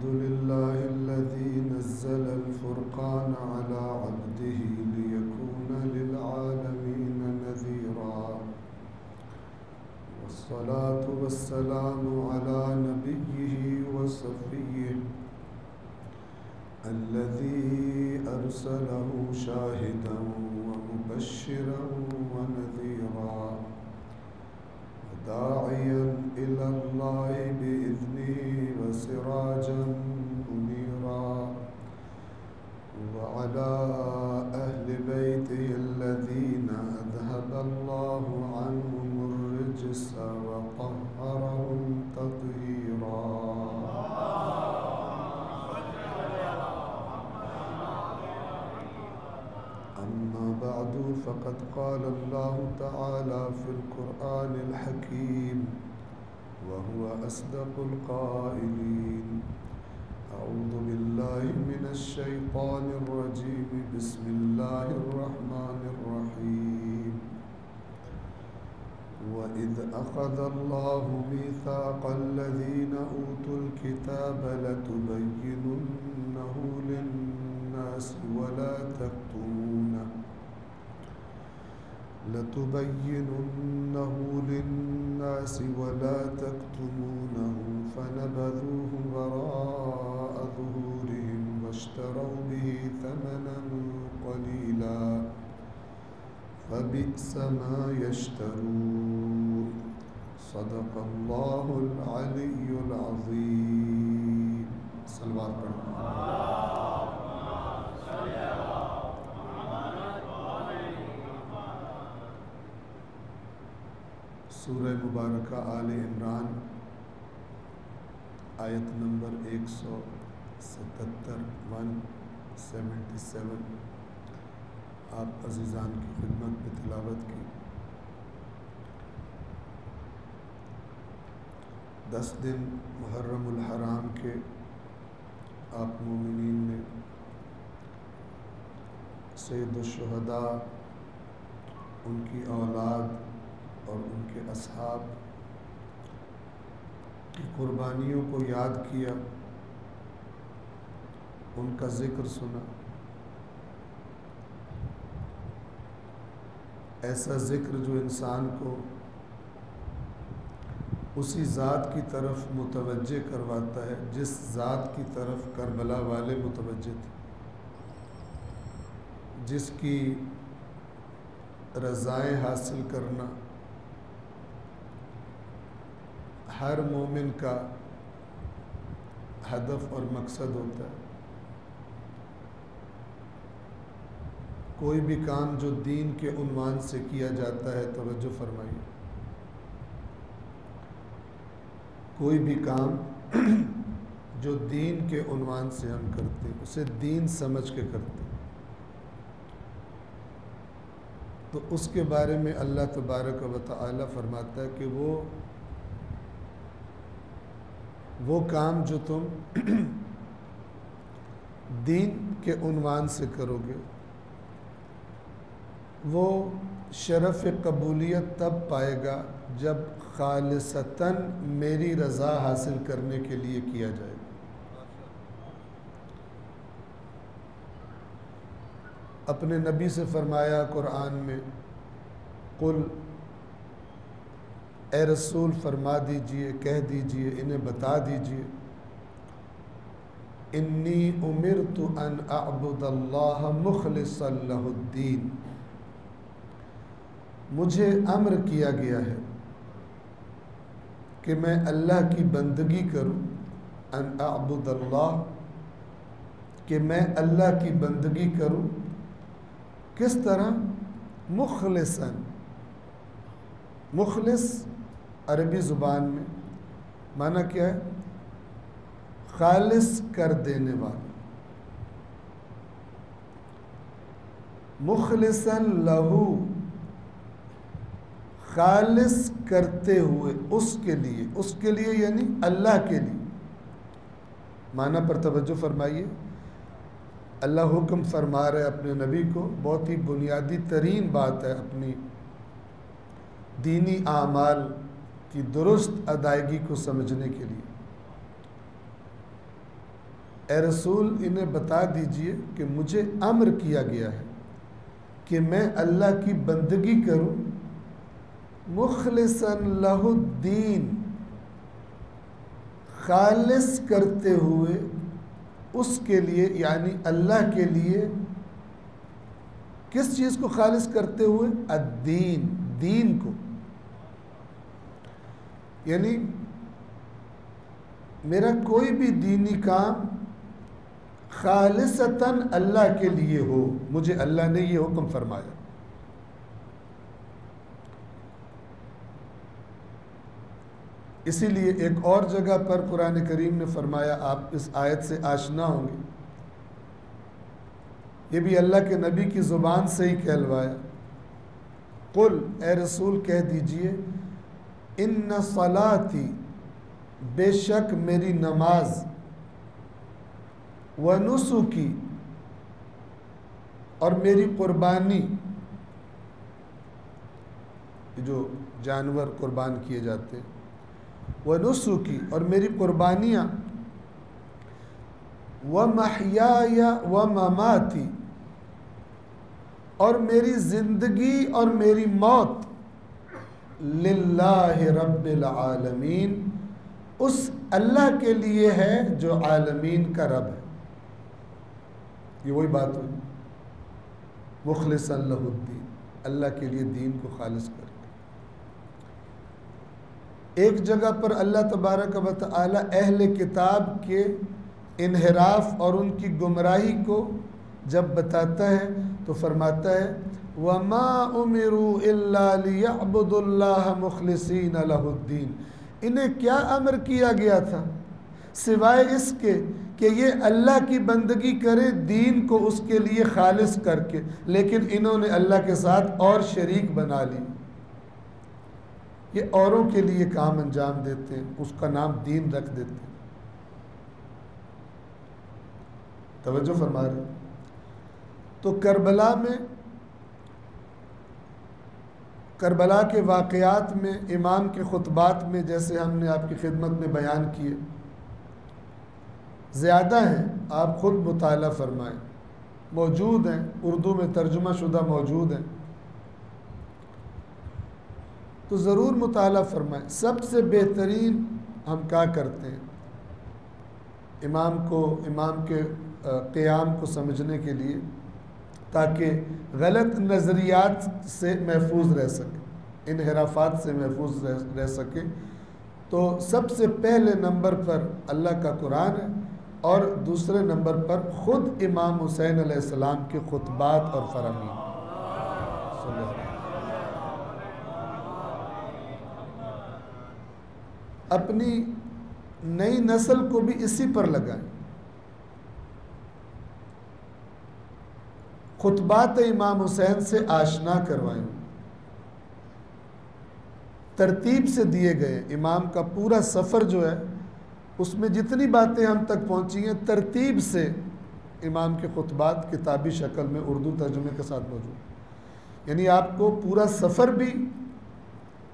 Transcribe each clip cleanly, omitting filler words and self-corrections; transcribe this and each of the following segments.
अल्हम्दुलिल्लाहिल्लज़ी नज़्ज़लल फ़ुरक़ान अला अब्दिही लियकूना लिलआलमीन नज़ीरा वस्सलातु वस्सलामु अला नबिय्यिही व सफ़िय्यिही अल्लज़ी अरसलहु शाहिदन व मुबश्शिरन व नज़ीरा दाइयन इलल्लाहि बिइज़्निही व सिराजन मुनीरा व अला अहलि बैतिही अल्लज़ीना अज़हबल्लाहु अन्हुमुर रिज्स व तह्हरहुम तत्हीरा। अम्मा बअदु फ़क़द क़ाल अल्लाहु तआला फ़िल क़ुरआनिल हकीम व हुवा अस्दक़ुल क़ाइलीन। अऊज़ु बिल्लाहि मिनश शैतानिर रजीम। बिस्मिल्लाहिर रहमानिर रहीम। व इज़ अख़ज़ल्लाहु मीसाक़ल लज़ीना ऊतुल किताब लतुबय्यिनुन्नहु लिन्नासि व ला तक्तुमूनहु फ़नबज़ूहु वराअ ज़ुहूरिहिम वश्तरौ बिही थमनन क़लीला फ़बिअस मा यश्तरून। सदक़ल्लाहुल अलिय्युल अज़ीम। सलवात पढ़ो। सूरह मुबारका आले इमरान आयत नंबर 177 177 आप अज़ीज़ान की खिदमत में तिलावत की। 10 दिन मुहर्रमुल हराम के आप मोमिनीन ने सैयदुश्शुहदा, उनकी औलाद और उनके असहाब की कुर्बानियों को याद किया, उनका ज़िक्र सुना। ऐसा ज़िक्र जो इंसान को उसी ज़ात की तरफ मुतवज्जे करवाता है जिस ज़ात की तरफ करबला वाले मुतवज्जे थे, जिसकी रज़ाएं हासिल करना हर मोमिन का हदफ और मकसद होता है। कोई भी काम जो दीन के उन्वान से किया जाता है, तवज्जो फरमाइए, कोई भी काम जो दीन के उन्वान से हम करते हैं उसे दीन समझ के करते हैं, तो उसके बारे में अल्लाह तबारक व तआला फरमाता है कि वो काम जो तुम दीन के उन्वान से करोगे वो शरफ़ कबूलियत तब पाएगा जब खालिसतन मेरी रज़ा हासिल करने के लिए किया जाएगा। अपने नबी से फरमाया कुरान में, कुल ए रसूल फरमा दीजिए, कह दीजिए, इन्हें बता दीजिए, इन्नी उमिरतु अन अअबुदल्लाह मुखलिसन लहुद्दीन, मुझे अम्र किया गया है कि मैं अल्लाह की बंदगी करूं। अन अअबुदल्लाह, कि मैं अल्लाह की बंदगी करूं। किस तरह? मुखलिसन, मुखलिस अरबी ज़ुबान में माना क्या है? खालिस कर देने वाला। मुखलिसन लहू, खालिस करते हुए उसके लिए यानी अल्लाह के लिए। माना पर तवज्जो फरमाइए। अल्लाह हुक्म फरमा रहे अपने नबी को, बहुत ही बुनियादी तरीन बात है अपनी दीनी आमाल की दुरुस्त अदायगी को समझने के लिए ए रसूल इन्हें बता दीजिए कि मुझे अम्र किया गया है कि मैं अल्लाह की बंदगी करूं मुखलिसन लहुद्दीन, खालिस करते हुए उसके लिए, यानी अल्लाह के लिए। किस चीज़ को खालिस करते हुए? अद्दीन, दीन को। यानी मेरा कोई भी दीनी काम खालिसतन अल्लाह के लिए हो, मुझे अल्लाह ने ये हुक्म फरमाया। इसीलिए एक और जगह पर कुरान करीम ने फरमाया, आप इस आयत से आशना होंगे, ये भी अल्लाह के नबी की ज़ुबान से ही कहलवाया। कुल, ए रसूल कह दीजिए, इन्ना सलाती, बेशक मेरी नमाज, व नुसुकी, और मेरी कुर्बानी, जो जानवर कुर्बान किए जाते हैं, व नुसुकी, और मेरी कुर्बानियाँ, व महयाया व ममाती, और मेरी ज़िंदगी और मेरी मौत, लिल्लाहि रब्बिल आलमीन, उस अल्लाह के लिए है जो आलमीन का रब है। ये वही बात हुई, मुखलिसन लहुद्दीन, अल्लाह के लिए दीन को खालिस करके। एक जगह पर अल्लाह तबारक व तआला अहले किताब के इन्हिराफ और उनकी गुमराही को जब बताता है तो फरमाता है, वमा उमिरू इल्ला लियअबुदुल्लाह मुखलिसीन लहुद्दीन, इन्हें क्या अमर किया गया था सिवाय इसके कि ये अल्लाह की बंदगी करें, दीन को उसके लिए खालिस करके। लेकिन इन्होंने अल्लाह के साथ और शरीक बना ली। ये औरों के लिए काम अंजाम देते हैं, उसका नाम दीन रख देते हैं। तवज्जो फरमा रहे। तो करबला के वाक़यात में, इमाम के खुतबात में, जैसे हमने आपकी खिदमत में बयान किए, ज़्यादा हैं, आप ख़ुद मुताला फरमाएँ, मौजूद हैं, उर्दू में तर्जुमा शुदा मौजूद हैं, तो ज़रूर मुताला फरमाएँ। सबसे बेहतरीन हम क्या करते हैं, इमाम के क़याम को समझने के लिए, ताकि गलत नज़रियात से महफूज रह सके, इन्हिराफात से महफूज रह सके, तो सबसे पहले नंबर पर अल्लाह का कुरान है और दूसरे नंबर पर ख़ुद इमाम हुसैन अलैहिस्सलाम के खुतबात और फरामीन। अपनी नई नस्ल को भी इसी पर लगाएं। खुतबात इमाम हुसैन से आशना करवाएं, तरतीब से दिए गए। इमाम का पूरा सफ़र जो है उसमें जितनी बातें हम तक पहुंची हैं, तरतीब से इमाम के खुतबात किताबी शक्ल में उर्दू तर्जुमे के साथ मौजूद। यानी आपको पूरा सफ़र भी,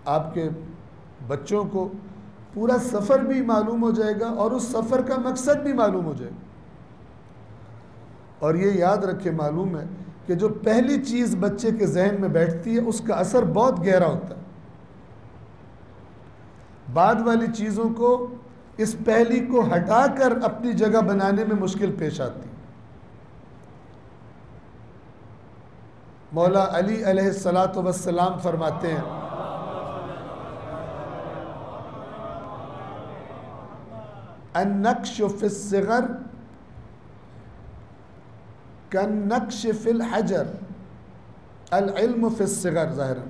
आपके बच्चों को पूरा सफ़र भी मालूम हो जाएगा और उस सफ़र का मकसद भी मालूम हो जाएगा। और ये याद रखें, मालूम है कि जो पहली चीज़ बच्चे के जहन में बैठती है उसका असर बहुत गहरा होता है। बाद वाली चीज़ों को, इस पहली को हटाकर अपनी जगह बनाने में मुश्किल पेश आती। मौला अली अलैहिस्सलातु वस्सलाम फरमाते हैं, अन्नक्श फिस्सिगर कन्नक्श फिल हजर, अल इल्म फिस्सिगर, ज़ाहिरन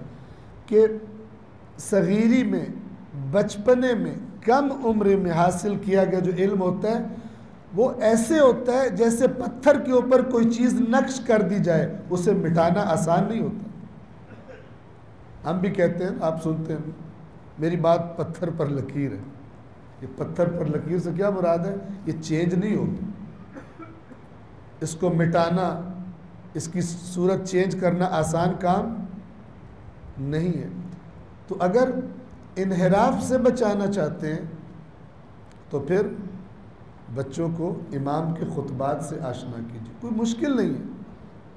के सगीरी में, बचपने में, कम उम्र में हासिल किया गया जो इल्म होता है वो ऐसे होता है जैसे पत्थर के ऊपर कोई चीज़ नक्श कर दी जाए, उसे मिटाना आसान नहीं होता। हम भी कहते हैं, आप सुनते हैं, मेरी बात पत्थर पर लकीर है। ये पत्थर पर लकीर से क्या मुराद है? ये चेंज नहीं होती, इसको मिटाना, इसकी सूरत चेंज करना आसान काम नहीं है। तो अगर इन्हिराफ से बचाना चाहते हैं तो फिर बच्चों को इमाम के खुतबात से आशना कीजिए। कोई मुश्किल नहीं है।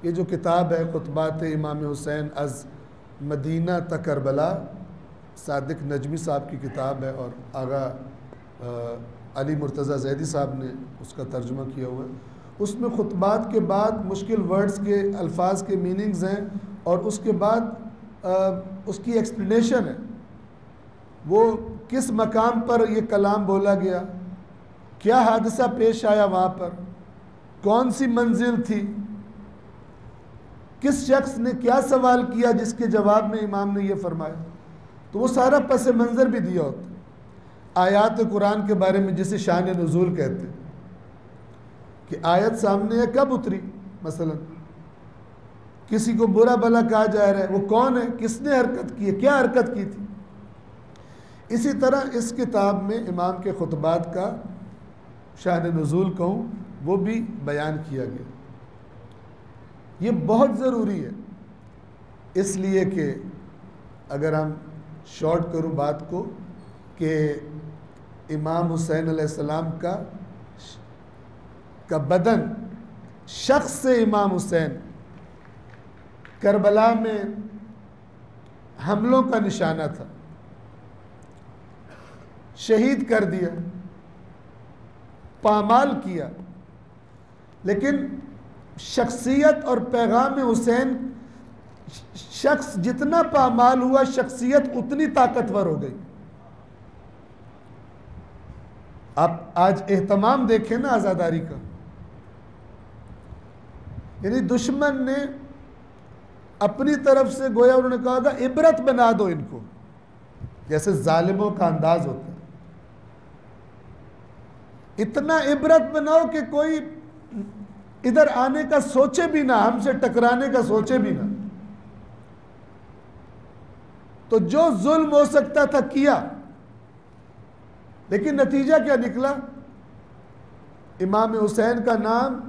ये जो किताब है खुतबात इमाम हुसैन अज़ मदीना तक करबला, सादिक नजमी साहब की किताब है और आगा अली मुर्तज़ा ज़ैदी साहब ने उसका तर्जुमा किया हुआ है। उसमें खुतबात के बाद मुश्किल वर्ड्स के अल्फाज के मीनिंग्स हैं और उसके बाद उसकी एक्सप्लेनेशन है, वो किस मकाम पर ये कलाम बोला गया, क्या हादसा पेश आया वहाँ पर, कौन सी मंजिल थी, किस शख्स ने क्या सवाल किया जिसके जवाब में इमाम ने ये फरमाया। तो वो सारा पस मंज़र भी दिया होता है। आयात कुरान के बारे में जिसे शान नुज़ूल कहते हैं कि आयत सामने है, कब उतरी, मसलन किसी को बुरा भला कहा जा रहा है, वो कौन है, किसने हरकत की है, क्या हरकत की थी। इसी तरह इस किताब में इमाम के खुतबात का शान नुज़ूल कहूँ वो भी बयान किया गया। ये बहुत ज़रूरी है, इसलिए कि अगर हम शॉर्ट करूँ बात को कि इमाम हुसैन अलैहिस्सलाम का बदन शख्स से इमाम हुसैन करबला में हमलों का निशाना था, शहीद कर दिया, पामाल किया, लेकिन शख्सियत और पैगाम हुसैन, शख्स जितना पामाल हुआ शख्सियत उतनी ताकतवर हो गई। आप आज एहतमाम देखें ना आज़ादारी का, यानी दुश्मन ने अपनी तरफ से गोया उन्होंने कहा था इबरत बना दो इनको, जैसे जालिमों का अंदाज होता है, इतना इबरत बनाओ कि कोई इधर आने का सोचे भी ना, हमसे टकराने का सोचे भी ना। तो जो जुल्म हो सकता था किया, लेकिन नतीजा क्या निकला, इमाम हुसैन का नाम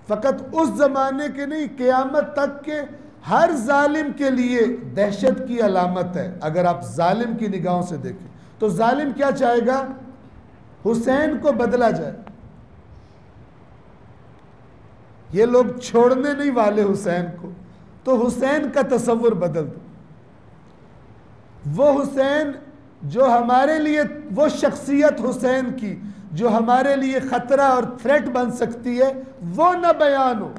फ़कत उस ज़माने के नहीं, क़यामत तक के हर जालिम के लिए दहशत की अलामत है। अगर आप जालिम की निगाहों से देखें तो जालिम क्या चाहेगा, हुसैन को बदला जाए। ये लोग छोड़ने नहीं वाले हुसैन को, तो हुसैन का तस्वुर बदल दो। वो हुसैन जो हमारे लिए, वो शख्सियत हुसैन की जो हमारे लिए खतरा और थ्रेट बन सकती है, वो न बयान हो।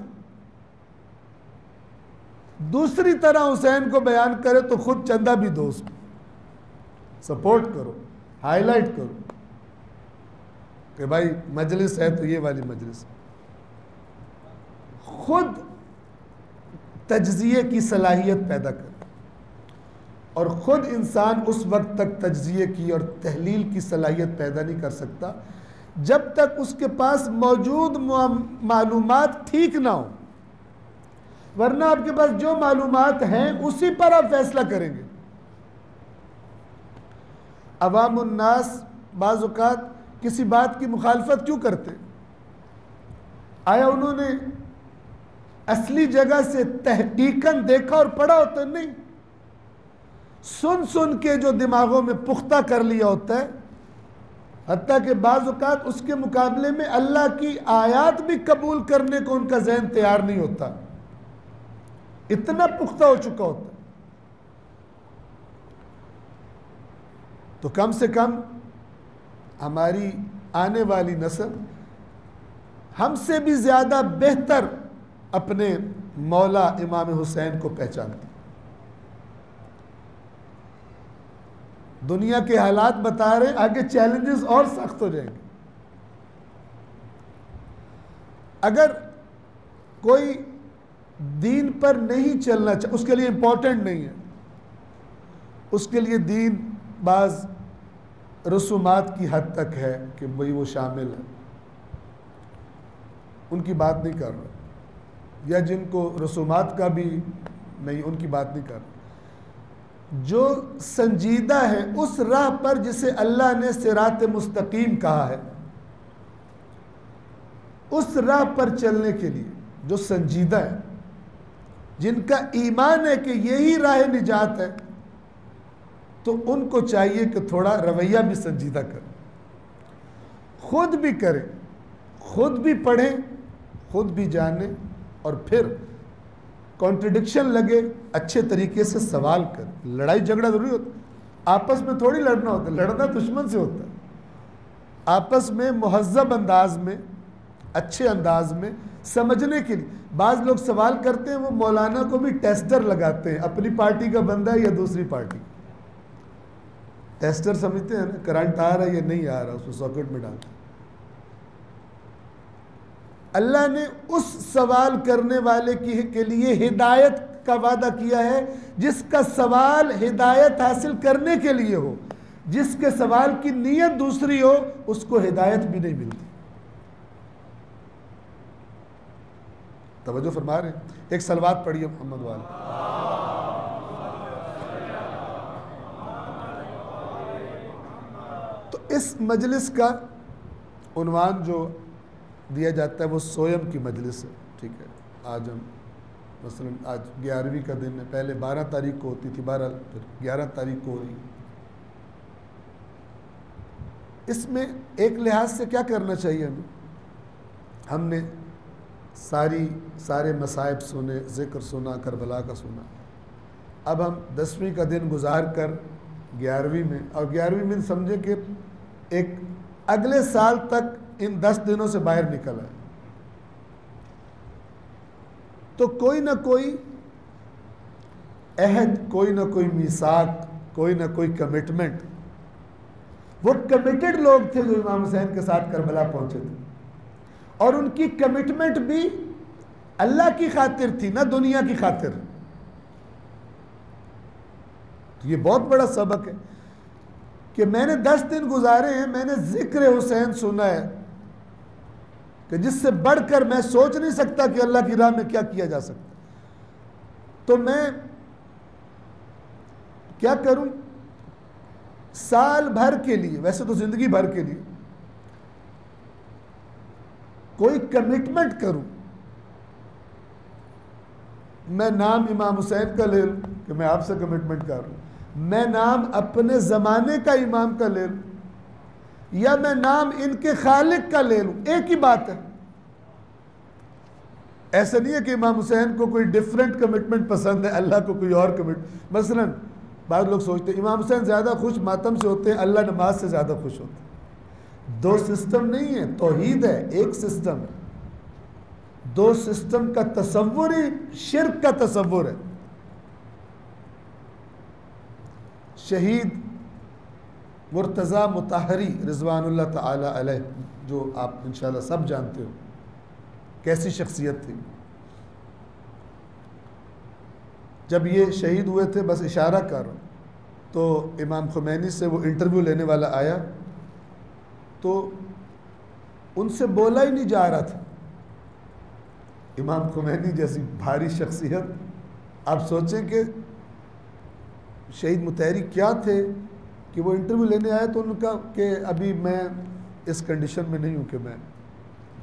दूसरी तरह हुसैन को बयान करे तो खुद चंदा भी दो, उसको सपोर्ट करो, हाईलाइट करो कि भाई मजलिस है तो ये वाली मजलिस। खुद तज्जिए की सलाहियत पैदा कर, और ख़ुद इंसान उस वक्त तक तज्जिए की और तहलील की सलाहियत पैदा नहीं कर सकता जब तक उसके पास मौजूद मालूमात ठीक ना हो। वरना आपके पास जो मालूमात हैं उसी पर आप फैसला करेंगे। अवामुन्नास बाज़ औक़ात किसी बात की मुखालफत क्यों करते, आया उन्होंने असली जगह से तहकीकन देखा और पढ़ा होता? नहीं, सुन सुन के जो दिमागों में पुख्ता कर लिया होता है। हत्ता कि बाज़ औक़ात उसके मुकाबले में अल्लाह की आयत भी कबूल करने को उनका ज़हन तैयार नहीं होता, इतना पुख्ता हो चुका होता। तो कम से कम हमारी आने वाली नस्ल हमसे भी ज़्यादा बेहतर अपने मौला इमाम हुसैन को पहचानती। दुनिया के हालात बता रहे, आगे चैलेंजेस और सख्त हो जाएंगे। अगर कोई दीन पर नहीं चलना चाहे, उसके लिए इम्पोर्टेंट नहीं है, उसके लिए दीन बाज रसूमात की हद तक है कि भाई वो शामिल है, उनकी बात नहीं कर रहा, या जिनको रसूमात का भी नहीं, उनकी बात नहीं कर रहा। जो संजीदा है उस राह पर जिसे अल्लाह ने सिरात मुस्तकीम कहा है, उस राह पर चलने के लिए जो संजीदा है, जिनका ईमान है कि यही राह निजात है, तो उनको चाहिए कि थोड़ा रवैया भी संजीदा करें, खुद भी करें, खुद भी पढ़ें, खुद भी जानें, और फिर कॉन्ट्रडिक्शन लगे अच्छे तरीके से सवाल कर। लड़ाई झगड़ा जरूरी होता, आपस में थोड़ी लड़ना होता, लड़ना दुश्मन से होता है। आपस में मुहज़्ज़ब अंदाज में, अच्छे अंदाज में समझने के लिए। बाज़ लोग सवाल करते हैं, वो मौलाना को भी टेस्टर लगाते हैं, अपनी पार्टी का बंदा है या दूसरी पार्टी। टेस्टर समझते हैं ना, करंट आ रहा है या नहीं आ रहा, उसको सॉकेट में डालते। अल्लाह ने उस सवाल करने वाले के लिए हिदायत का वादा किया है जिसका सवाल हिदायत हासिल करने के लिए हो। जिसके सवाल की नीयत दूसरी हो, उसको हिदायत भी नहीं मिलती। तवज्जो फरमा रहे हैं? एक सलवात पढ़िए मोहम्मद वाले। तो इस मजलिस का उन्वान जो दिया जाता है वो सोयम की मजलिस है, ठीक है। आज हम मसलन आज 11वीं का दिन है, पहले 12 तारीख को होती थी, 12 फिर 11 तारीख को हो रही। इसमें एक लिहाज से क्या करना चाहिए हमें? हमने सारे मसाइब सुने, ज़िक्र सुना, करबला का सुना। अब हम 10वीं का दिन गुजार कर 11वीं में, और 11वीं में समझे कि एक अगले साल तक इन 10 दिनों से बाहर निकल आए, तो कोई ना कोई अहद, कोई ना कोई मीसाक, कोई ना कोई कमिटमेंट। वो कमिटेड लोग थे जो इमाम हुसैन के साथ करबला पहुंचे थे, और उनकी कमिटमेंट भी अल्लाह की खातिर थी, ना दुनिया की खातिर। तो ये बहुत बड़ा सबक है कि मैंने 10 दिन गुजारे हैं, मैंने जिक्र हुसैन सुना है कि जिससे बढ़कर मैं सोच नहीं सकता कि अल्लाह की राह में क्या किया जा सकता। तो मैं क्या करूं? साल भर के लिए, वैसे तो जिंदगी भर के लिए कोई कमिटमेंट करूं। मैं नाम इमाम हुसैन का ले लूं कि मैं आपसे कमिटमेंट कर रहा हूं, मैं नाम अपने ज़माने का इमाम का ले लूं, या मैं नाम इनके खालिक का ले लूं, एक ही बात है। ऐसा नहीं है कि इमाम हुसैन को कोई डिफरेंट कमिटमेंट पसंद है, अल्लाह को कोई और कमिटमेंट। मसलन बाद लोग सोचते हैं इमाम हुसैन ज़्यादा खुश मातम से होते हैं, अल्लाह नमाज से ज़्यादा खुश होते हैं। दो सिस्टम नहीं है, तौहीद है, एक सिस्टम है। दो सिस्टम का तसव्वुर ही शिर्क का तसव्वुर है। शहीद मुर्तज़ा मुताहरी रिज़वानुल्लाह ताला अलैह, जो आप इंशाअल्लाह सब जानते हो कैसी शख्सियत थी। जब ये शहीद हुए थे, बस इशारा कर, तो इमाम खुमैनी से वो इंटरव्यू लेने वाला आया, तो उनसे बोला ही नहीं जा रहा था। इमाम खुमैनी जैसी भारी शख्सियत, आप सोचें कि शहीद मुताहरी क्या थे कि वो इंटरव्यू लेने आए, तो उनका कि अभी मैं इस कंडीशन में नहीं हूँ कि मैं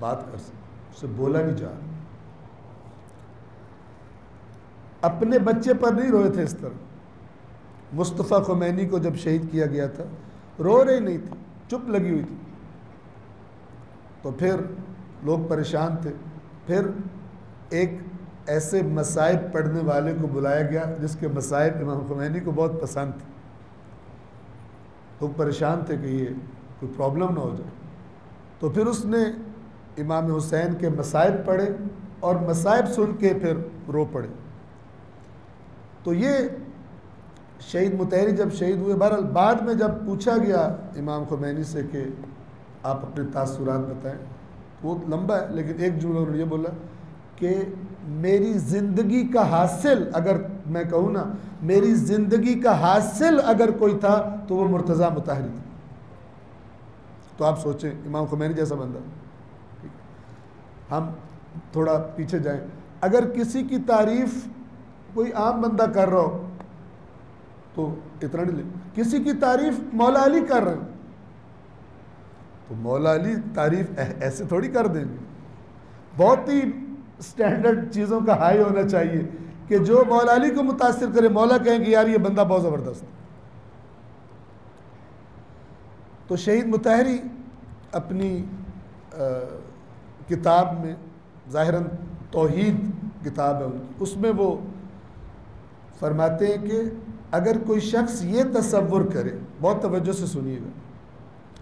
बात कर सकूँ, उससे बोला नहीं जा रहा। अपने बच्चे पर नहीं रोए थे इस तरह। मुस्तफ़ा खुमैनी को जब शहीद किया गया था, रो रही नहीं थी, चुप लगी हुई थी। तो फिर लोग परेशान थे। फिर एक ऐसे मसाइब पढ़ने वाले को बुलाया गया जिसके मसाइब इमाम खुमैनी को बहुत पसंद थे। लोग परेशान थे कि ये कोई प्रॉब्लम ना हो जाए। तो फिर उसने इमाम हुसैन के मसाइब पढ़े, और मसाइब सुन के फिर रो पड़े। तो ये शहीद मुताहरी जब शहीद हुए, बहरहाल बाद में जब पूछा गया इमाम खुमैनी से कि आप अपने तासुरात बताएं, वो लंबा है, लेकिन एक जुमला उन्होंने ये बोला कि मेरी ज़िंदगी का हासिल, अगर मैं कहूँ ना, मेरी ज़िंदगी का हासिल अगर कोई था तो वो मुर्तज़ा मुताहरी था। तो आप सोचें, इमाम खुमैनी जैसा बंदा। हम थोड़ा पीछे जाएं, अगर किसी की तारीफ़ कोई आम बंदा कर रहा हो तो इतना नहीं ले, किसी की तारीफ़ मौला अली कर रहे हो तो मौला अली तारीफ़ ऐसे थोड़ी कर देंगे। बहुत ही स्टैंडर्ड चीज़ों का हाई होना चाहिए कि जो मौला अली को मुतासिर करे, मौला कहेंगे यार ये बंदा बहुत ज़बरदस्त। तो शहीद मुताहरी अपनी किताब में, ज़ाहिरन तौहीद किताब है उनकी, उसमें वो फरमाते हैं कि अगर कोई शख्स ये तसव्वुर करे, बहुत तवज्जो से सुनिएगा,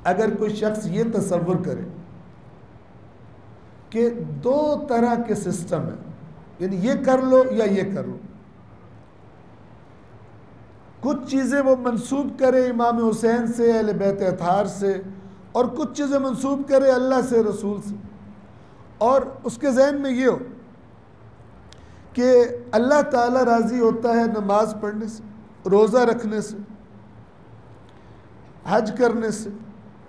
अगर कोई शख्स ये तसव्वुर करे कि दो तरह के सिस्टम है, यानी ये कर लो या ये कर लो, कुछ चीज़ें वो मंसूब करे इमाम हुसैन से, अहले बैत अतहार से, और कुछ चीज़ें मंसूब करे अल्लाह से, रसूल से, और उसके जहन में ये हो कि अल्लाह ताला राज़ी होता है नमाज पढ़ने से, रोज़ा रखने से, हज करने से,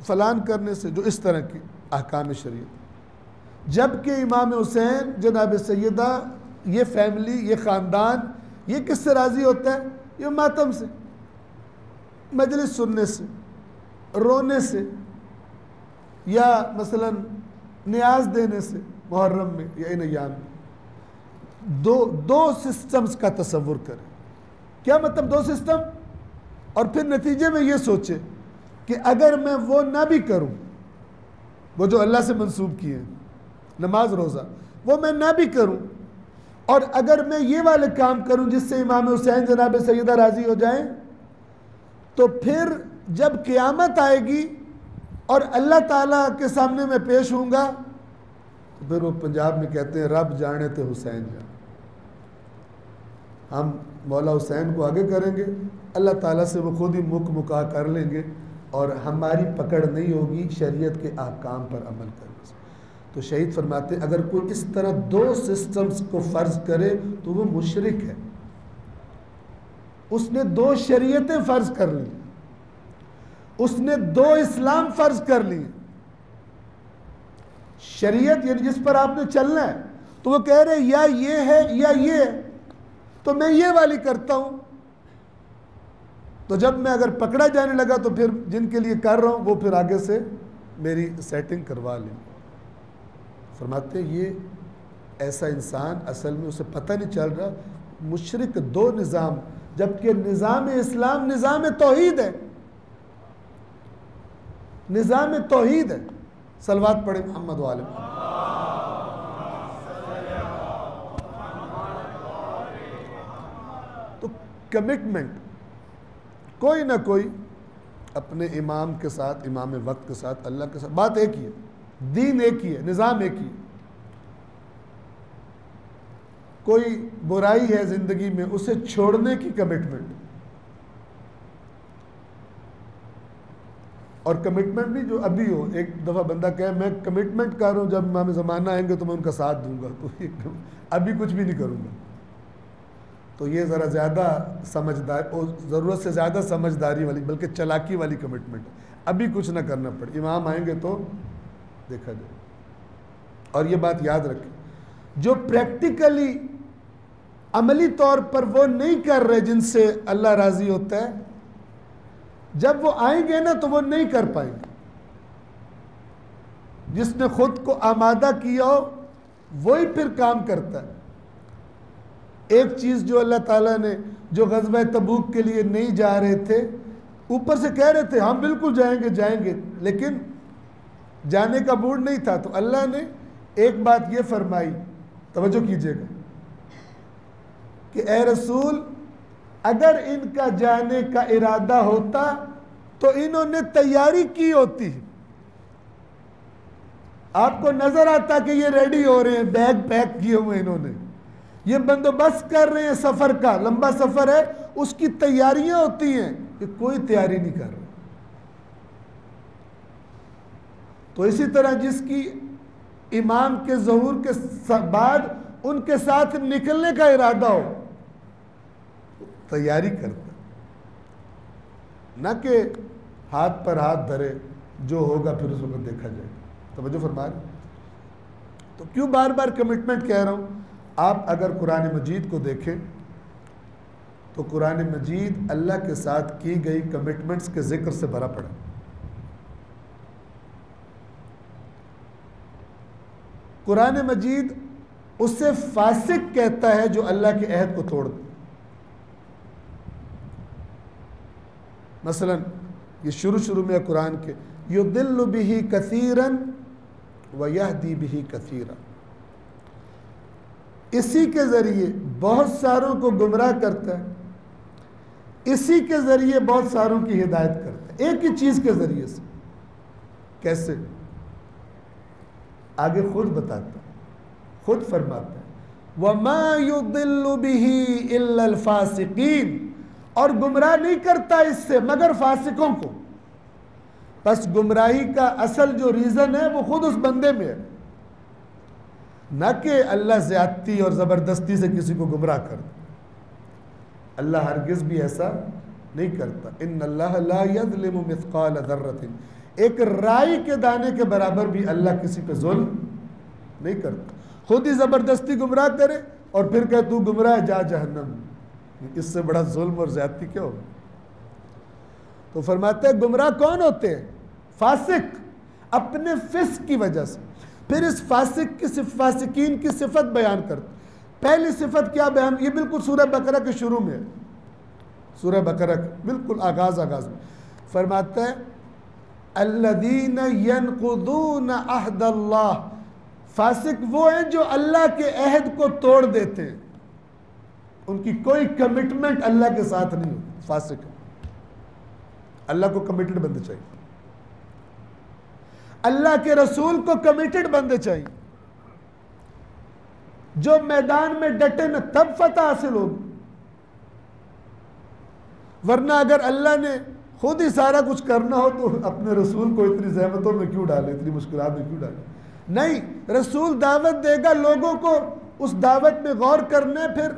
फलान करने से, जो इस तरह की अहकाम शरीयत। जबकि इमाम हुसैन जनाब सैयदा, ये फैमिली, ये ख़ानदान, ये किससे राज़ी होता है? ये मातम से, मजलिस सुनने से, रोने से, या मसलन न्याज देने से मुहर्रम में या इन अय्याम में। दो सिस्टम्स का तसव्वुर करें। क्या मतलब दो सिस्टम? और फिर नतीजे में ये सोचे कि अगर मैं वो ना भी करूं, वो जो अल्लाह से मंसूब किए हैं, नमाज रोज़ा, वो मैं ना भी करूं, और अगर मैं ये वाले काम करूं जिससे इमाम हुसैन जनाब सैयदा राज़ी हो जाएं, तो फिर जब क़यामत आएगी और अल्लाह ताला के सामने मैं पेश होऊंगा, तो फिर वो पंजाब में कहते हैं रब जाने थे हुसैन जाने। हम मौला हुसैन को आगे करेंगे, अल्लाह ताला से वो खुद ही मुका कर लेंगे, और हमारी पकड़ नहीं होगी शरीयत के अहकाम पर अमल करने से। तो शहीद फरमाते हैं अगर कोई इस तरह दो सिस्टम्स को फ़र्ज़ करे तो वो मुशरिक है। उसने दो शरीयतें फ़र्ज़ कर ली, उसने दो इस्लाम फ़र्ज़ कर ली। शरीयत यानी जिस पर आपने चलना है, तो वो कह रहे या ये है या ये है, तो मैं ये वाली करता हूं। तो जब मैं अगर पकड़ा जाने लगा तो फिर जिनके लिए कर रहा हूं वो फिर आगे से मेरी सेटिंग करवा लें। फरमाते ये ऐसा इंसान असल में उसे पता नहीं चल रहा, मुशरिक दो निज़ाम, जबकि निज़ाम इस्लाम निज़ाम तौहीद है, निज़ाम तौहीद है। सलवात पढ़े मोहम्मद वाले। तो कमिटमेंट कोई ना कोई अपने इमाम के साथ, इमाम वक्त के साथ, अल्लाह के साथ, बात एक ही है, दीन एक ही है, निज़ाम एक ही है। कोई बुराई है ज़िंदगी में, उसे छोड़ने की कमिटमेंट, और कमिटमेंट भी जो अभी हो। एक दफ़ा बंदा कहे मैं कमिटमेंट कर रहा हूँ जब इमाम ज़माना आएंगे तो मैं उनका साथ दूंगा, तो अभी कुछ भी नहीं करूँगा। तो ये ज़रा ज़्यादा समझदार और ज़रूरत से ज़्यादा समझदारी वाली, बल्कि चालाकी वाली कमिटमेंट, अभी कुछ ना करना पड़े, इमाम आएंगे तो देखा जाए। और ये बात याद रखें, जो प्रैक्टिकली अमली तौर पर वो नहीं कर रहे जिनसे अल्लाह राज़ी होता है, जब वो आएंगे ना तो वो नहीं कर पाएंगे। जिसने खुद को आमादा किया हो वही फिर काम करता है। एक चीज़ जो अल्लाह ताला ने, जो ग़ज़वा तबूक के लिए नहीं जा रहे थे, ऊपर से कह रहे थे हम बिल्कुल जाएंगे जाएंगे, लेकिन जाने का मूड नहीं था, तो अल्लाह ने एक बात ये फरमाई, तवज्जो कीजिएगा, कि ए रसूल अगर इनका जाने का इरादा होता तो इन्होंने तैयारी की होती। आपको नजर आता कि ये रेडी हो रहे हैं, बैग पैक किए हुए इन्होंने, ये बंदोबस्त कर रहे हैं, सफर का लंबा सफर है, उसकी तैयारियां होती हैं, कि कोई तैयारी नहीं कर रहा। तो इसी तरह जिसकी इमाम के ज़हूर के बाद उनके साथ निकलने का इरादा हो, तैयारी करता, ना कि हाथ पर हाथ धरे, जो होगा फिर उस वक्त देखा जाएगा। तवज्जो फरमा रहे। तो क्यों बार बार कमिटमेंट कह रहा हूँ? आप अगर कुरान मजीद को देखें तो कुरान मजीद अल्लाह के साथ की गई कमिटमेंट्स के जिक्र से भरा पड़ा। कुरान मजीद उससे फासिक कहता है जो अल्लाह के अहद को तोड़ दे। मसलन ये शुरू में कुरान के, युदिल्लु बिही कसीरन वयहदी बिही कसीरा, इसी के ज़रिए बहुत सारों को गुमराह करता है, इसी के ज़रिए बहुत सारों की हिदायत करता है, एक ही चीज़ के ज़रिए से। कैसे? आगे खुद बताता है, खुद फरमाता है वमा युदिल्लु बिही इल्लल फासिकीन, और गुमराह नहीं करता इससे मगर फासिकों को। बस गुमराही का असल जो रीज़न है वो खुद उस बंदे में है, न कि अल्लाह ज़्यादती और ज़बरदस्ती से किसी को गुमराह कर दे। अल्लाह हरगिज़ भी ऐसा नहीं करता। इन्नल्लाह ला यज़लिमु मिस्क़ाल ज़र्रतिन, एक राई के दाने के बराबर भी अल्लाह किसी पे जुल्म नहीं करता। खुद ही ज़बरदस्ती गुमराह करे और फिर कहे तू गुमराह जा जहन्नम, इससे बड़ा जुल्म और ज़्यादती क्या होगा? तो फरमाते हैं गुमराह कौन होते हैं? फासिक, अपने फिस्क की वजह से। फिर इस फासिकीन की सिफत बयान करते। पहली सिफत क्या बयान? ये बिल्कुल सूरह बकरा के शुरू में है, सूरह बकरा के बिल्कुल आगाज में फरमाता है अल्लज़ीना यनक़ुदून अहदल्लाह, फासिक वो हैं जो अल्लाह के अहद को तोड़ देते हैं, उनकी कोई कमिटमेंट अल्लाह के साथ नहीं होती। फासिक अल्लाह को कमिटेड बंदे चाहिए, अल्लाह के रसूल को कमिटेड बंदे चाहिए, जो मैदान में डटे न तब फतह हासिल होगी। वरना अगर अल्लाह ने खुद ही सारा कुछ करना हो तो अपने रसूल को इतनी ज़हमतों में क्यों डाले, इतनी मुश्किलात में क्यों डाले? नहीं, रसूल दावत देगा, लोगों को उस दावत में गौर करना है, फिर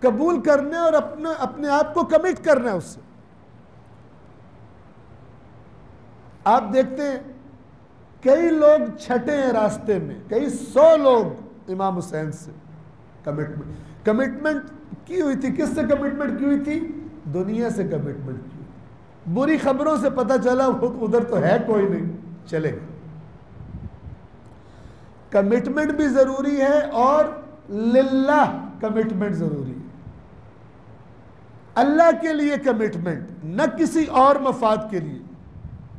कबूल करना है और अपने आप को कमिट करना है उससे। आप देखते हैं कई लोग छटे हैं रास्ते में, कई 100 लोग इमाम हुसैन से कमिटमेंट की हुई थी। किससे कमिटमेंट की हुई थी? दुनिया से कमिटमेंट की। बुरी खबरों से पता चला उधर तो है कोई नहीं, चलेगा। कमिटमेंट भी जरूरी है और लिल्लाह कमिटमेंट जरूरी है। अल्लाह के लिए कमिटमेंट, न किसी और मफाद के लिए।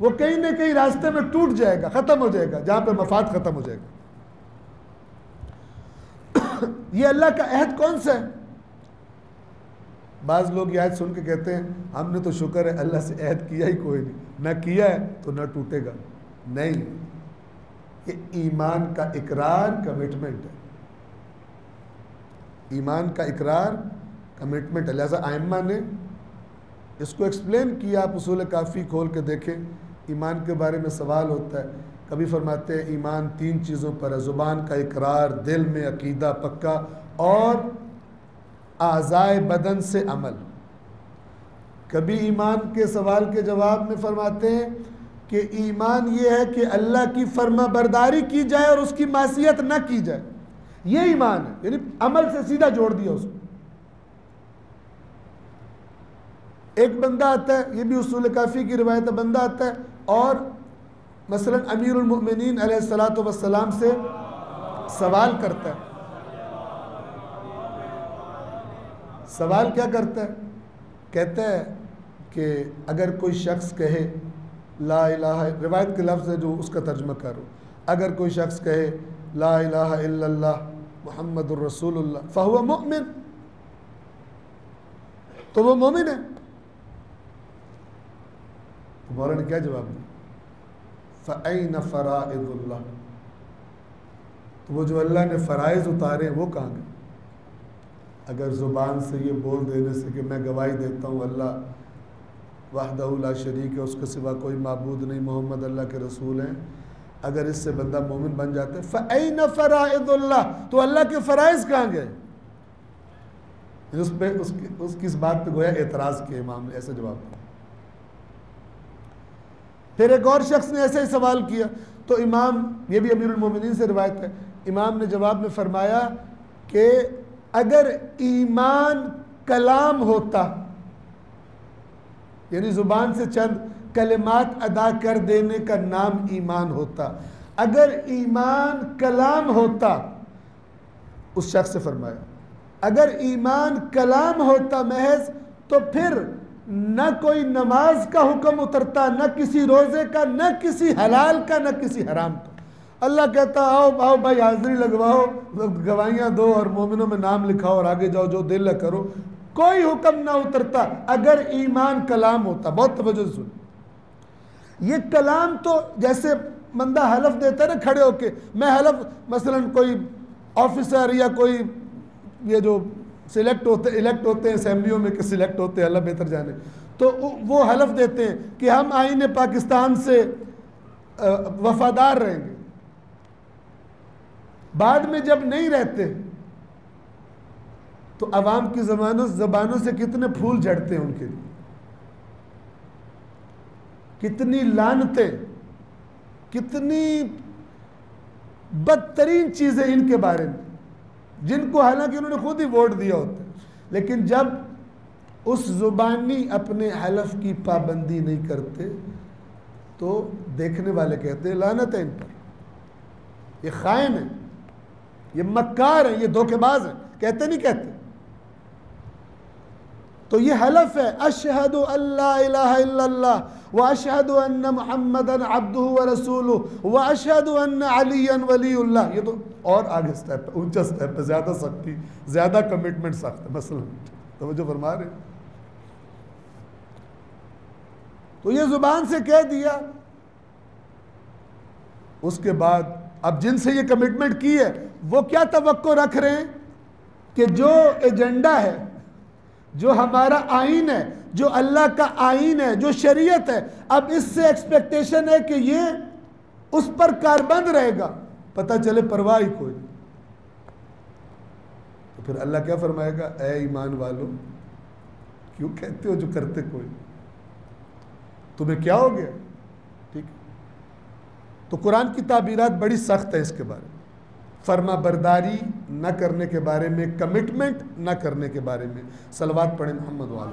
वो कहीं ना कहीं रास्ते में टूट जाएगा, खत्म हो जाएगा, जहां पे मफाद खत्म हो जाएगा। ये अल्लाह का अहद कौन सा है? बाज़ लोग ये आयत सुन के कहते हैं हमने तो शुक्र है अल्लाह से अहद किया ही कोई नहीं, ना किया है तो ना टूटेगा। नहीं, ये ईमान का इकरार कमिटमेंट है, ईमान का इकरार कमिटमेंट है। लिहाजा आइम्मा ने इसको एक्सप्लेन किया। आप उसूल काफ़ी खोल के देखें, ईमान के बारे में सवाल होता है, कभी फरमाते हैं ईमान 3 चीज़ों पर है, ज़ुबान का इकरार, दिल में अकीदा पक्का और आज़ाए बदन से अमल। कभी ईमान के सवाल के जवाब में फरमाते हैं कि ईमान ये है कि अल्लाह की फर्मा बरदारी की जाए और उसकी मासियत न की जाए, ये ईमान है। यानी अमल से सीधा जोड़ दिया उसको। एक बंदा आता है, ये भी उसूल काफ़ी की रिवायत है, बंदा आता है और मसलन अमीरुल मोमिनीन अलैहिस्सलातु वस्सलाम से सवाल करता है। सवाल क्या करता है? कहता है कि अगर कोई शख्स कहे ला इलाहा, रिवायत के लफ्ज़ है जो उसका तर्जुमा करो, अगर कोई शख्स कहे ला इलाहा इल्लल्लाह मुहम्मदुर रसूलुल्लाह फहुवा मुमिन, तो वो मोमिन है। मौला ने क्या जवाब दिया? फ़अैन फ़राइज़ुल्लाह, तो वो जो अल्लाह ने फ़राइज़ उतारे वो कहाँ गए? अगर ज़ुबान से ये बोल देने से कि मैं गवाही देता हूँ अल्लाह वहदहु ला शरीक है, उसके सिवा कोई माबूद नहीं, मोहम्मद अल्लाह के रसूल हैं, अगर इससे बंदा मोमिन बन जाता है, फ़अैन फ़राइज़ुल्लाह, तो अल्लाह के फ़राइज़ कहाँ गए? उस पर उसकी इस बात पे गोया एतराज़ किया इमाम ने, ऐसा जवाब दिया। फिर एक और शख्स ने ऐसा ही सवाल किया, तो इमाम, ये भी अमीरुल मोमिनीन से रिवायत है, इमाम ने जवाब में फरमाया कि अगर ईमान कलाम होता, यानी ज़ुबान से चंद कलिमात अदा कर देने का नाम ईमान होता, अगर ईमान कलाम होता, उस शख्स से फरमाया अगर ईमान कलाम होता महज, तो फिर न कोई नमाज का हुक्म उतरता, न किसी रोज़े का, न किसी हलाल का, न किसी हराम का, अल्लाह कहता आओ आओ भाई हाजिरी लगवाओ, गवाहियाँ दो और मोमिनों में नाम लिखाओ और आगे जाओ, जो दिल करो। कोई हुक्म ना उतरता अगर ईमान कलाम होता। बहुत तवज्जो से सुन, ये कलाम तो जैसे बंदा हलफ देता है ना खड़े होके, मैं हलफ, मसलन कोई ऑफिसर या कोई ये जो इलेक्ट होते हैं असेंबलियों में कि सिलेक्ट होते हैं, अल्लाह बेहतर जाने, तो वो हलफ देते हैं कि हम आईने पाकिस्तान से वफादार रहेंगे। बाद में जब नहीं रहते तो अवाम की ज़बानों से कितने फूल झड़ते हैं उनके लिए, कितनी लानतें, कितनी बदतरीन चीज़ें इनके बारे में, जिनको हालांकि उन्होंने खुद ही वोट दिया होता है। लेकिन जब उस ज़ुबानी अपने हलफ की पाबंदी नहीं करते तो देखने वाले कहते हैं लानत है इन पर, ये खाइन है, ये मक्कार है, ये धोखेबाज है। कहते नहीं कहते? तो ये हलफ है, अशहदु अल्ला इलाहा इल्लल्लाह व अशहदु अन्न मुहम्मदन अब्दुहु व रसूलुहु व अशहदु अन्न अलीयन वलीउल्लाह। ये तो और आगे स्टेप है, ऊंचा स्टेप है, ज़्यादा सख्ती, ज़्यादा कमिटमेंट सख्त है। मसलन तो जो फरमा रहे, तो ये जुबान से कह दिया, उसके बाद अब जिनसे ये कमिटमेंट की है वो क्या तवक्को रख रहे हैं कि जो एजेंडा है, जो हमारा आइन है, जो अल्लाह का आइन है, जो शरीयत है, अब इससे एक्सपेक्टेशन है कि ये उस पर कारबंद रहेगा। पता चले परवाह ही कोई, तो फिर अल्लाह क्या फरमाएगा, ए ईमान वालों क्यों कहते हो जो करते कोई, तुम्हें क्या हो गया? ठीक है, तो कुरान की ताबीरात बड़ी सख्त है इसके बारे में, फर्मा बरदारी न करने के बारे में, कमिटमेंट न करने के बारे में। सलवात पढ़े मोहम्मद वालों।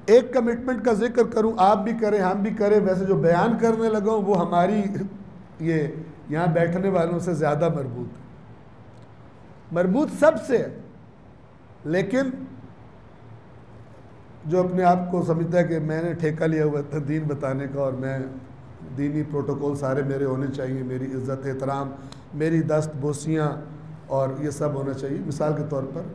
एक कमिटमेंट का जिक्र करूं, आप भी करें हम भी करें, वैसे जो बयान करने लगा हूं वो हमारी ये यहां बैठने वालों से ज़्यादा मरबूत है, मरबूत सबसे है, लेकिन जो अपने आप को समझता है कि मैंने ठेका लिया हुआ था दीन बताने का और मैं दीनी प्रोटोकॉल सारे मेरे होने चाहिए, मेरी इज़्ज़त एहतराम, मेरी दस्त बोसियाँ और ये सब होना चाहिए। मिसाल के तौर पर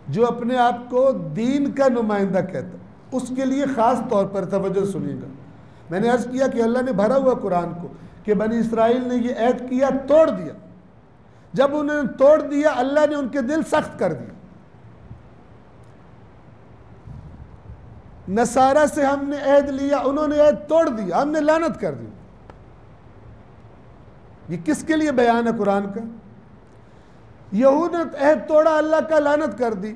जो अपने आप को दीन का नुमाइंदा कहता, उसके लिए ख़ास तौर पर तवज्जो सुनिएगा। मैंने अर्ज़ किया कि अल्लाह ने भरा हुआ कुरान को कि बनी इसराइल ने ये ऐद किया, तोड़ दिया। जब उन्होंने तोड़ दिया अल्लाह ने उनके दिल सख्त कर दिए। नसारा से हमने ऐद लिया, उन्होंने ऐद तोड़ दिया, हमने लानत कर दी। ये किसके लिए बयान है कुरान का? यहूद ने ऐद तोड़ा, अल्लाह का लानत कर दी।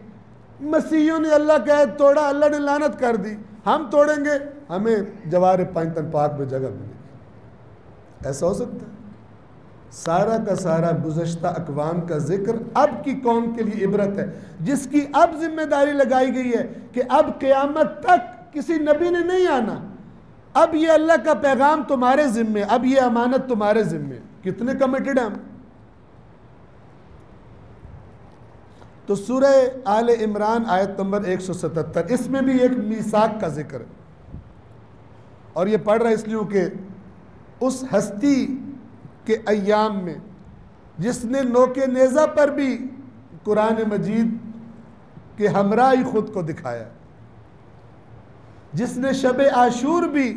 मसीहियों ने अल्लाह का ऐद तोड़ा, अल्लाह ने लानत कर दी। हम तोड़ेंगे, हमें जवार पाइतन पाक में जगह मिलेगी। ऐसा हो सकता है? सारा का सारा गुज़श्ता अक़वाम का जिक्र अब की कौम के लिए इबरत है, जिसकी अब जिम्मेदारी लगाई गई है कि अब क़यामत तक किसी नबी ने नहीं आना। अब ये अल्लाह का पैगाम तुम्हारे ज़िम्मे, अब ये अमानत तुम्हारे ज़िम्मे। कितने कमिटेड हैं हम? तो सूरह आले इमरान आयत नंबर 177, इसमें भी एक मीसाक का जिक्र है, और ये पढ़ रहा है इसलिए कि उस हस्ती के अय्याम में जिसने नोके नेज़ा पर भी कुरान मजीद के हमरा ही खुद को दिखाया, जिसने शब आशूर भी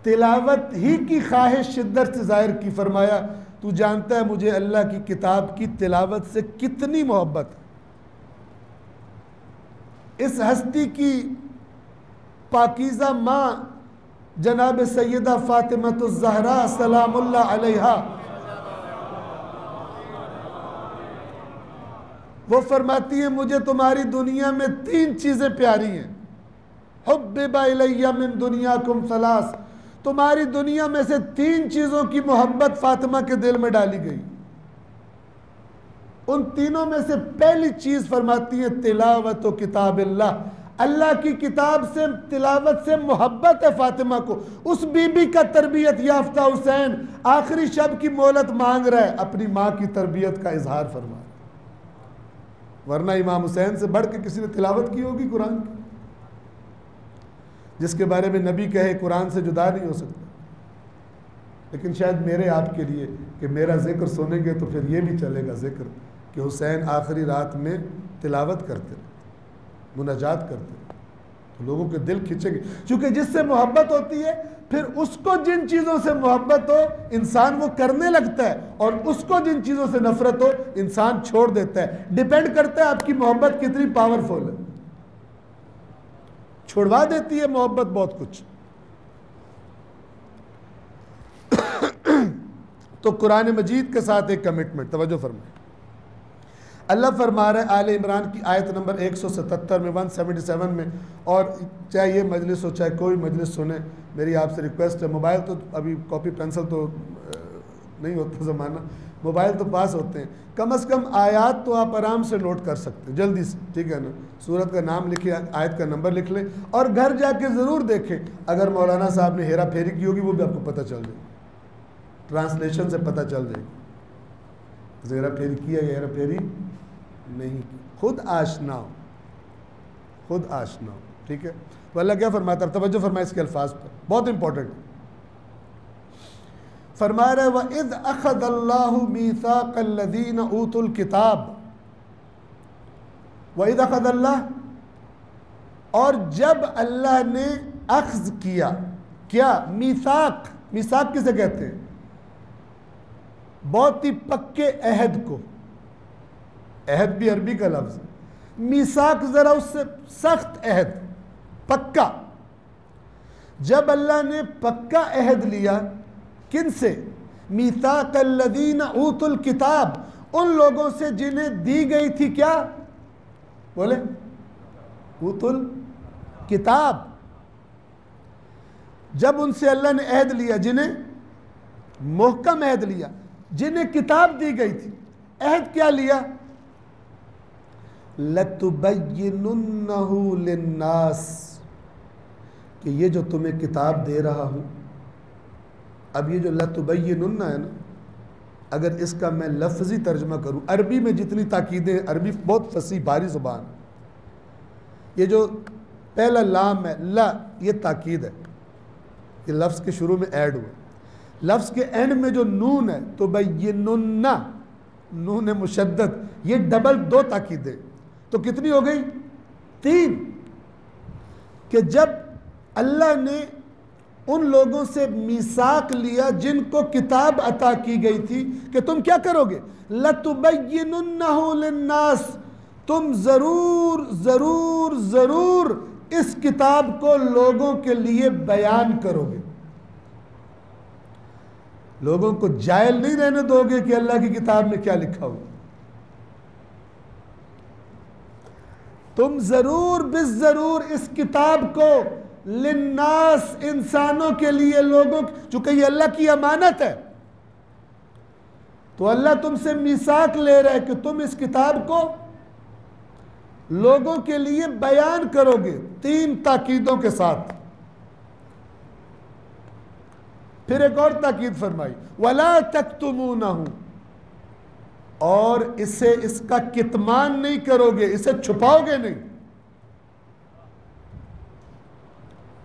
तिलावत ही की ख्वाहिश शिद्दत से ज़ाहिर की। फरमाया तू जानता है मुझे अल्लाह की किताब की तिलावत से कितनी मोहब्बत है। इस हस्ती की पाकीज़ा माँ जनाब सैयदा फातिमतुज़ ज़हरा सलामुल्लाह अलैहा, वो फरमाती है मुझे तुम्हारी दुनिया में 3 चीज़ें प्यारी हैं। हुब्बिबा इलैया मिन दुनियाकुम सलास, तुम्हारी दुनिया में से 3 चीज़ों की मोहब्बत फातिमा के दिल में डाली गई। उन तीनों में से पहली चीज़ फरमाती है तिलावत किताबिल्लाह, अल्लाह की किताब से तिलावत से मोहब्बत है फातिमा को। उस बीबी का तरबियत याफ्ता हुसैन आखिरी शब की मोहलत मांग रहा है, अपनी माँ की तरबियत का इजहार फरमा, वरना इमाम हुसैन से बढ़ के किसी ने तिलावत की होगी कुरान की? जिसके बारे में नबी कहे कुरान से जुदा नहीं हो सकता। लेकिन शायद मेरे आपके लिए कि मेरा ज़िक्र सुनेंगे तो फिर ये भी चलेगा ज़िक्र कि हुसैन आखिरी रात में तिलावत करते, मुनाजात करते, तो लोगों के दिल खिंचेंगे। क्योंकि जिससे मोहब्बत होती है फिर उसको जिन चीज़ों से मोहब्बत हो इंसान वो करने लगता है, और उसको जिन चीज़ों से नफरत हो इंसान छोड़ देता है। डिपेंड करता है आपकी मोहब्बत कितनी पावरफुल है। छुड़वा देती है मोहब्बत बहुत कुछ। तो कुरान मजीद के साथ एक कमिटमेंट, तवज्जो फरमाए। अल्लाह फरमा रहा है आले इमरान की आयत नंबर 177 में, 177 में, और चाहे ये मजलिस हो चाहे कोई मजलिस सुने, मेरी आपसे रिक्वेस्ट है, मोबाइल तो अभी कॉपी पेंसिल तो नहीं होता ज़माना, मोबाइल तो पास होते हैं, कम से कम आयत तो आप आराम से नोट कर सकते हैं जल्दी से, ठीक है ना। सूरत का नाम लिखिए, आयत का नंबर लिख लें, और घर जाके ज़रूर देखें। अगर मौलाना साहब ने हेरा फेरी की होगी वो भी आपको पता चल जाए, ट्रांसलेशन से पता चल जाएगी। हेरा फेरी किया या हेरा फेरी नहीं की, खुद आशना हो, खुद आशना हो, ठीक है। तो अल्लाह क्या फरमाता है, तवज्जो फरमाए इसके अल्फाज पर, बहुत इंपॉर्टेंट। फरमा रहे व इज़ अख़ज़ल्लाहु मीसाक़ल्लज़ीना ऊतुल किताब, व इज़ अख़ज़ल्लाह, और जब अल्लाह ने अख्ज़ किया, क्या, मीसाक, मीसाक किसे कहते हैं, बहुत ही पक्के अहद को, अहद भी अरबी का लफ्ज़, मीसाक ज़रा उससे सख्त अहद, पक्का। जब अल्लाह ने पक्का अहद लिया किन से, मीसाक़ल्लज़ीना ऊतुल किताब, उन लोगों से जिन्हें दी गई थी क्या, बोले, ऊतुल किताब। जब उनसे अल्लाह ने अहद लिया, जिन्हें मुहकम अहद लिया, जिन्हें किताब दी गई थी, अहद क्या लिया, लतुबय्यिनुन्नहु लिन्नास, कि ये जो तुम्हें किताब दे रहा हूँ, अब ये जो लतुबय्यिनुन्ना है ना, अगर इसका मैं लफ्ज़ी तर्जमा करूँ, अरबी में जितनी ताकीदें, अरबी बहुत फसी भारी ज़ुबान है, ये जो पहला लाम है, ला, ये ताकीद है, ये लफ्ज़ के शुरू में ऐड हुआ, लफ्ज़ के एंड में जो नून है, तो बय्यिनुन्ना, नून मुशद्दद, ये डबल दो ताकीदें, तो कितनी हो गई, तीन। कि जब अल्लाह ने उन लोगों से मीसाक लिया जिनको किताब अता की गई थी कि तुम क्या करोगे, लतुबय्यिनुन्नहु लिन्नास, तुम ज़रूर ज़रूर ज़रूर इस किताब को लोगों के लिए बयान करोगे, लोगों को जाहिल नहीं रहने दोगे कि अल्लाह की किताब में क्या लिखा हो, तुम ज़रूर बिज़रूर इस किताब को लिन्नास, इंसानों के लिए, लोगों, चूंकि ये अल्लाह की अमानत है, तो अल्लाह तुमसे मीसाक ले रहा है कि तुम इस किताब को लोगों के लिए बयान करोगे, तीन ताकीदों के साथ। फिर एक और ताकीद फरमाई, वला तक्तुमूनहु, और इसे, इसका कितमान नहीं करोगे, इसे छुपाओगे नहीं।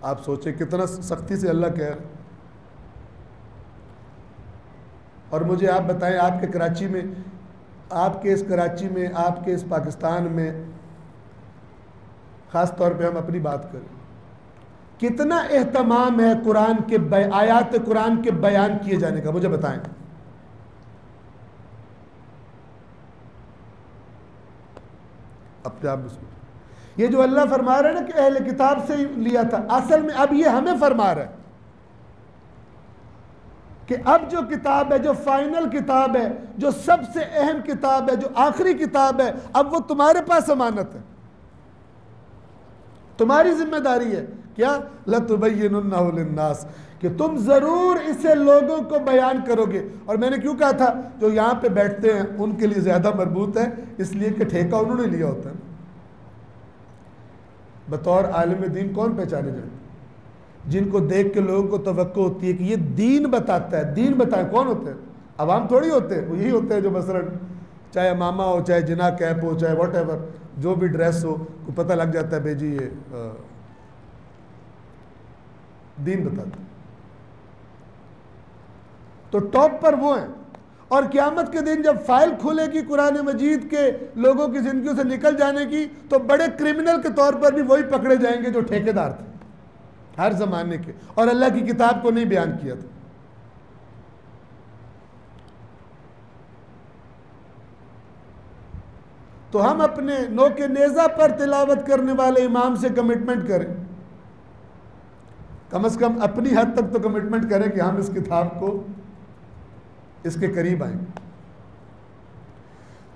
आप सोचे कितना सख्ती से अल्लाह कह रहा है। और मुझे आप बताएं, आपके कराची में, आपके इस कराची में, आपके इस पाकिस्तान में, ख़ास तौर पे हम अपनी बात करें, कितना एहतमाम है कुरान के आयात कुरान के बयान किए जाने का, मुझे बताएं। अपने आप में सोचो, ये जो अल्लाह फरमा रहा है ना कि अहले किताब से लिया था, असल में अब ये हमें फरमा रहा है कि अब जो किताब है, जो फाइनल किताब है, जो सबसे अहम किताब है, जो आखिरी किताब है, अब वो तुम्हारे पास अमानत है, तुम्हारी जिम्मेदारी है। क्या, लतुबय्यिनुन्नहु लिन्नास, कि तुम जरूर इसे लोगों को बयान करोगे। और मैंने क्यों कहा था, जो यहाँ पे बैठते हैं उनके लिए ज्यादा मरबूत है, इसलिए कि ठेका उन्होंने लिया होता है। बतौर आलिम दीन कौन पहचाने जाए, जिनको देख के लोगों को तवक्को होती है कि ये दीन बताता है। दीन बताए कौन होते हैं, अवाम थोड़ी होते हैं, वो यही होते हैं जो मसलन चाहे मामा हो, चाहे जिना कैप हो, चाहे वॉट एवर, जो भी ड्रेस हो, को पता लग जाता है भाई जी ये दीन बताते। तो टॉप पर वो हैं। और क़यामत के दिन जब फाइल खुलेगी कुरान मजीद के लोगों की ज़िंदगियों से निकल जाने की, तो बड़े क्रिमिनल के तौर पर भी वही पकड़े जाएंगे जो ठेकेदार थे हर ज़माने के, और अल्लाह की किताब को नहीं बयान किया था। तो हम अपने नो के नेज़ा पर तिलावत करने वाले इमाम से कमिटमेंट करें, कम से कम अपनी हद तक तो कमिटमेंट करें कि हम इस किताब को इसके करीब आएंगे।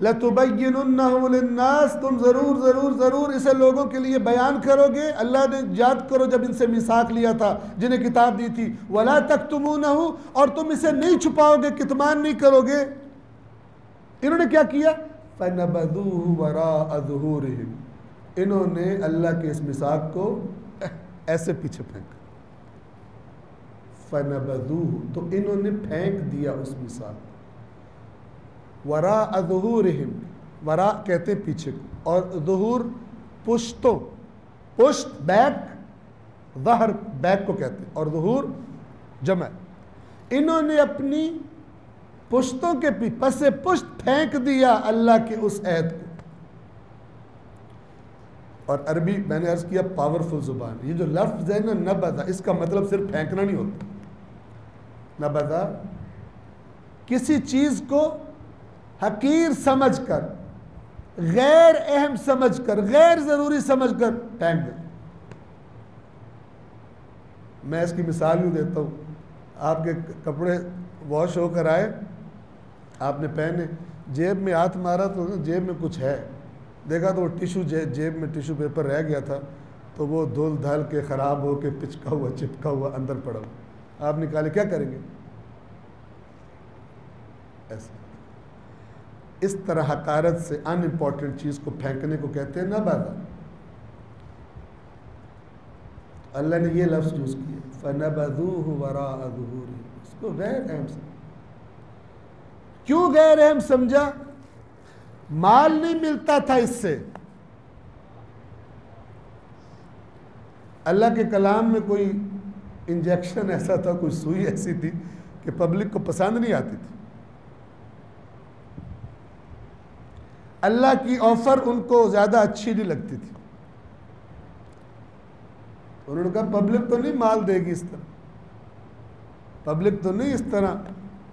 लतुबय्यिनुन्नहु लिन्नास, तुम ज़रूर ज़रूर ज़रूर इसे लोगों के लिए बयान करोगे। अल्लाह ने याद करो जब इनसे मिसाक लिया था, जिन्हें किताब दी थी, वला तक्तुमूनहु, और तुम इसे नहीं छुपाओगे, कितमान नहीं करोगे। इन्होंने क्या किया? फनबदूहु वराअ ज़ुहूरिहिम, इन्होंने अल्लाह के इस मिसाक को ऐसे पीछे फेंका। फनबदूहु, तो इन्होंने फेंक दिया उस मिसाक को। वराअ ज़ुहूरिहिम, वरा कहते पीछे को, और ज़ुहूर पुश्तों, पुश्त बैक, ज़हर बैक को कहते हैं, और ज़ुहूर जमा। इन्होंने अपनी पुश्तों के पीछे पुश्त फेंक दिया अल्लाह के उस ऐत को। और अरबी मैंने अर्ज किया पावरफुल जुबान। ये जो लफ्ज़ है ना नबदा, इसका मतलब सिर्फ फेंकना नहीं होता। नबदा किसी चीज़ को हकीर समझकर, गैर अहम समझकर, गैर ज़रूरी समझकर फेंक दे। मैं इसकी मिसाल यूँ देता हूँ, आपके कपड़े वॉश होकर आए, आपने पहने, जेब में हाथ मारा तो जेब में कुछ है, देखा तो वो टिशू जेब में टिशू पेपर रह गया था, तो वो धुल धल के ख़राब हो के पिचका हुआ चिपका हुआ अंदर पड़ा हुआ, आप निकाले, क्या करेंगे? ऐसे इस तरह हकारत से अनइम्पॉर्टेंट चीज़ को फेंकने को कहते हैं नबादा। अल्लाह ने ये लफ्ज़ यूज़ किया, फनबदूहु वराअ ज़ुहूरिहिम, इसको गैर अहम समझा। क्यों गैर अहम समझा? माल नहीं मिलता था इससे। अल्लाह के कलाम में कोई इंजेक्शन ऐसा था, कोई सुई ऐसी थी कि पब्लिक को पसंद नहीं आती थी। अल्लाह की ऑफर उनको ज़्यादा अच्छी नहीं लगती थी। उन्होंने कहा पब्लिक तो नहीं माल देगी इस तरह, पब्लिक तो नहीं इस तरह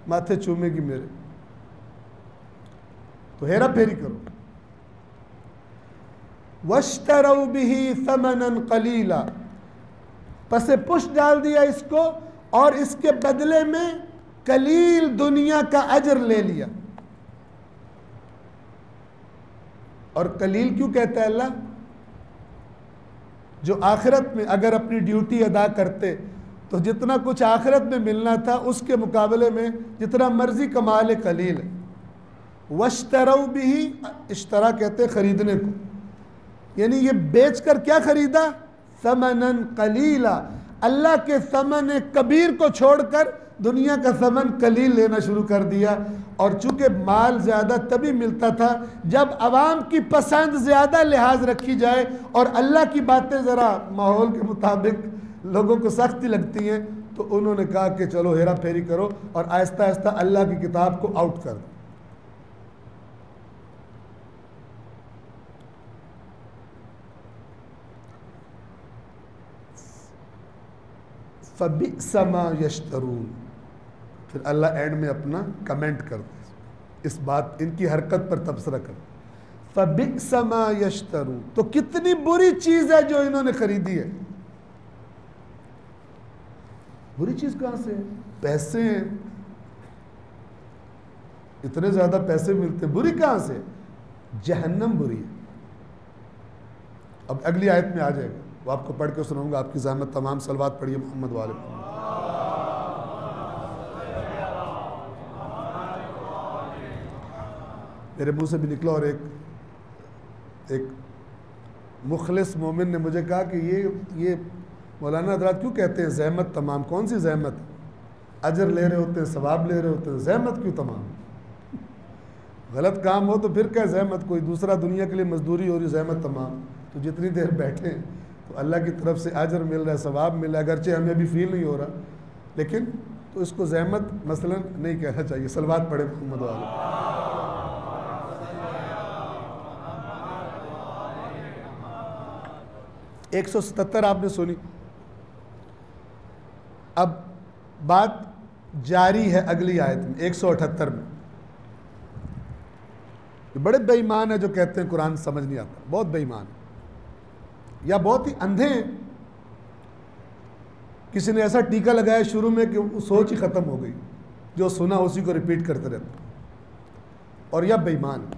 माथे चूमेगी मेरे, तो हेरा फेरी करो। वश्तरौ बिही समनन कलीला, पसे पुश डाल दिया इसको, और इसके बदले में कलील दुनिया का अजर ले लिया। और कलील क्यों कहता है अल्लाह? जो आखिरत में अगर अपनी ड्यूटी अदा करते तो जितना कुछ आखिरत में मिलना था उसके मुकाबले में जितना मर्जी कमा ले, कलील है। वश्तरौ बिही, इश्तरा कहते हैं खरीदने को, यानी ये बेचकर क्या खरीदा? समनन कलीला, अल्लाह के समन कबीर को छोड़कर दुनिया का समन कलील लेना शुरू कर दिया। और चूंकि माल ज़्यादा तभी मिलता था जब आवाम की पसंद ज़्यादा लिहाज रखी जाए, और अल्लाह की बातें ज़रा माहौल के मुताबिक लोगों को सख्ती लगती हैं, तो उन्होंने कहा कि चलो हेरा फेरी करो और आहिस्ता आहिस्ता अल्लाह की किताब को आउट कर दो। फबिअस मा यश्तरून, फिर अल्लाह एंड में अपना कमेंट कर दे, इस बात, इनकी हरकत पर तबसरा कर, फबिअस मा यश्तरून, तो कितनी बुरी चीज़ है जो इन्होंने खरीदी है। बुरी चीज़ कहाँ से है? पैसे हैं, इतने ज़्यादा पैसे मिलते, बुरी कहाँ से? जहन्नम बुरी है। अब अगली आयत में आ जाएगा, वो आपको पढ़ के सुनाऊंगा, आपकी ज़हमत तमाम सलवात पढ़िए मोहम्मद वाले। मेरे मुंह से भी निकला, और एक मुखलिस मोमिन ने मुझे कहा कि ये मौलाना हज़रात क्यों कहते हैं ज़हमत तमाम? कौन सी ज़हमत? अजर ले रहे होते हैं, सवाब ले रहे होते हैं, ज़हमत क्यों तमाम? गलत काम हो तो फिर क्या ज़हमत? कोई दूसरा दुनिया के लिए मजदूरी हो रही, ज़हमत तमाम। तो जितनी देर बैठे तो अल्लाह की तरफ से अजर मिल रहा है, सवाब मिल रहा है, अगरचे हमें अभी फील नहीं हो रहा, लेकिन तो इसको जहमत मसलन नहीं कहना चाहिए। सलवात पढ़े मोहम्मद वाले। 177 आपने सुनी। अब बात जारी है अगली आयत में 178 में। बड़े बेईमान है जो कहते हैं कुरान समझ नहीं आता, बहुत बेईमान है या बहुत ही अंधे हैं। किसी ने ऐसा टीका लगाया शुरू में कि सोच ही खत्म हो गई, जो सुना उसी को रिपीट करते रहते। और यह बेईमान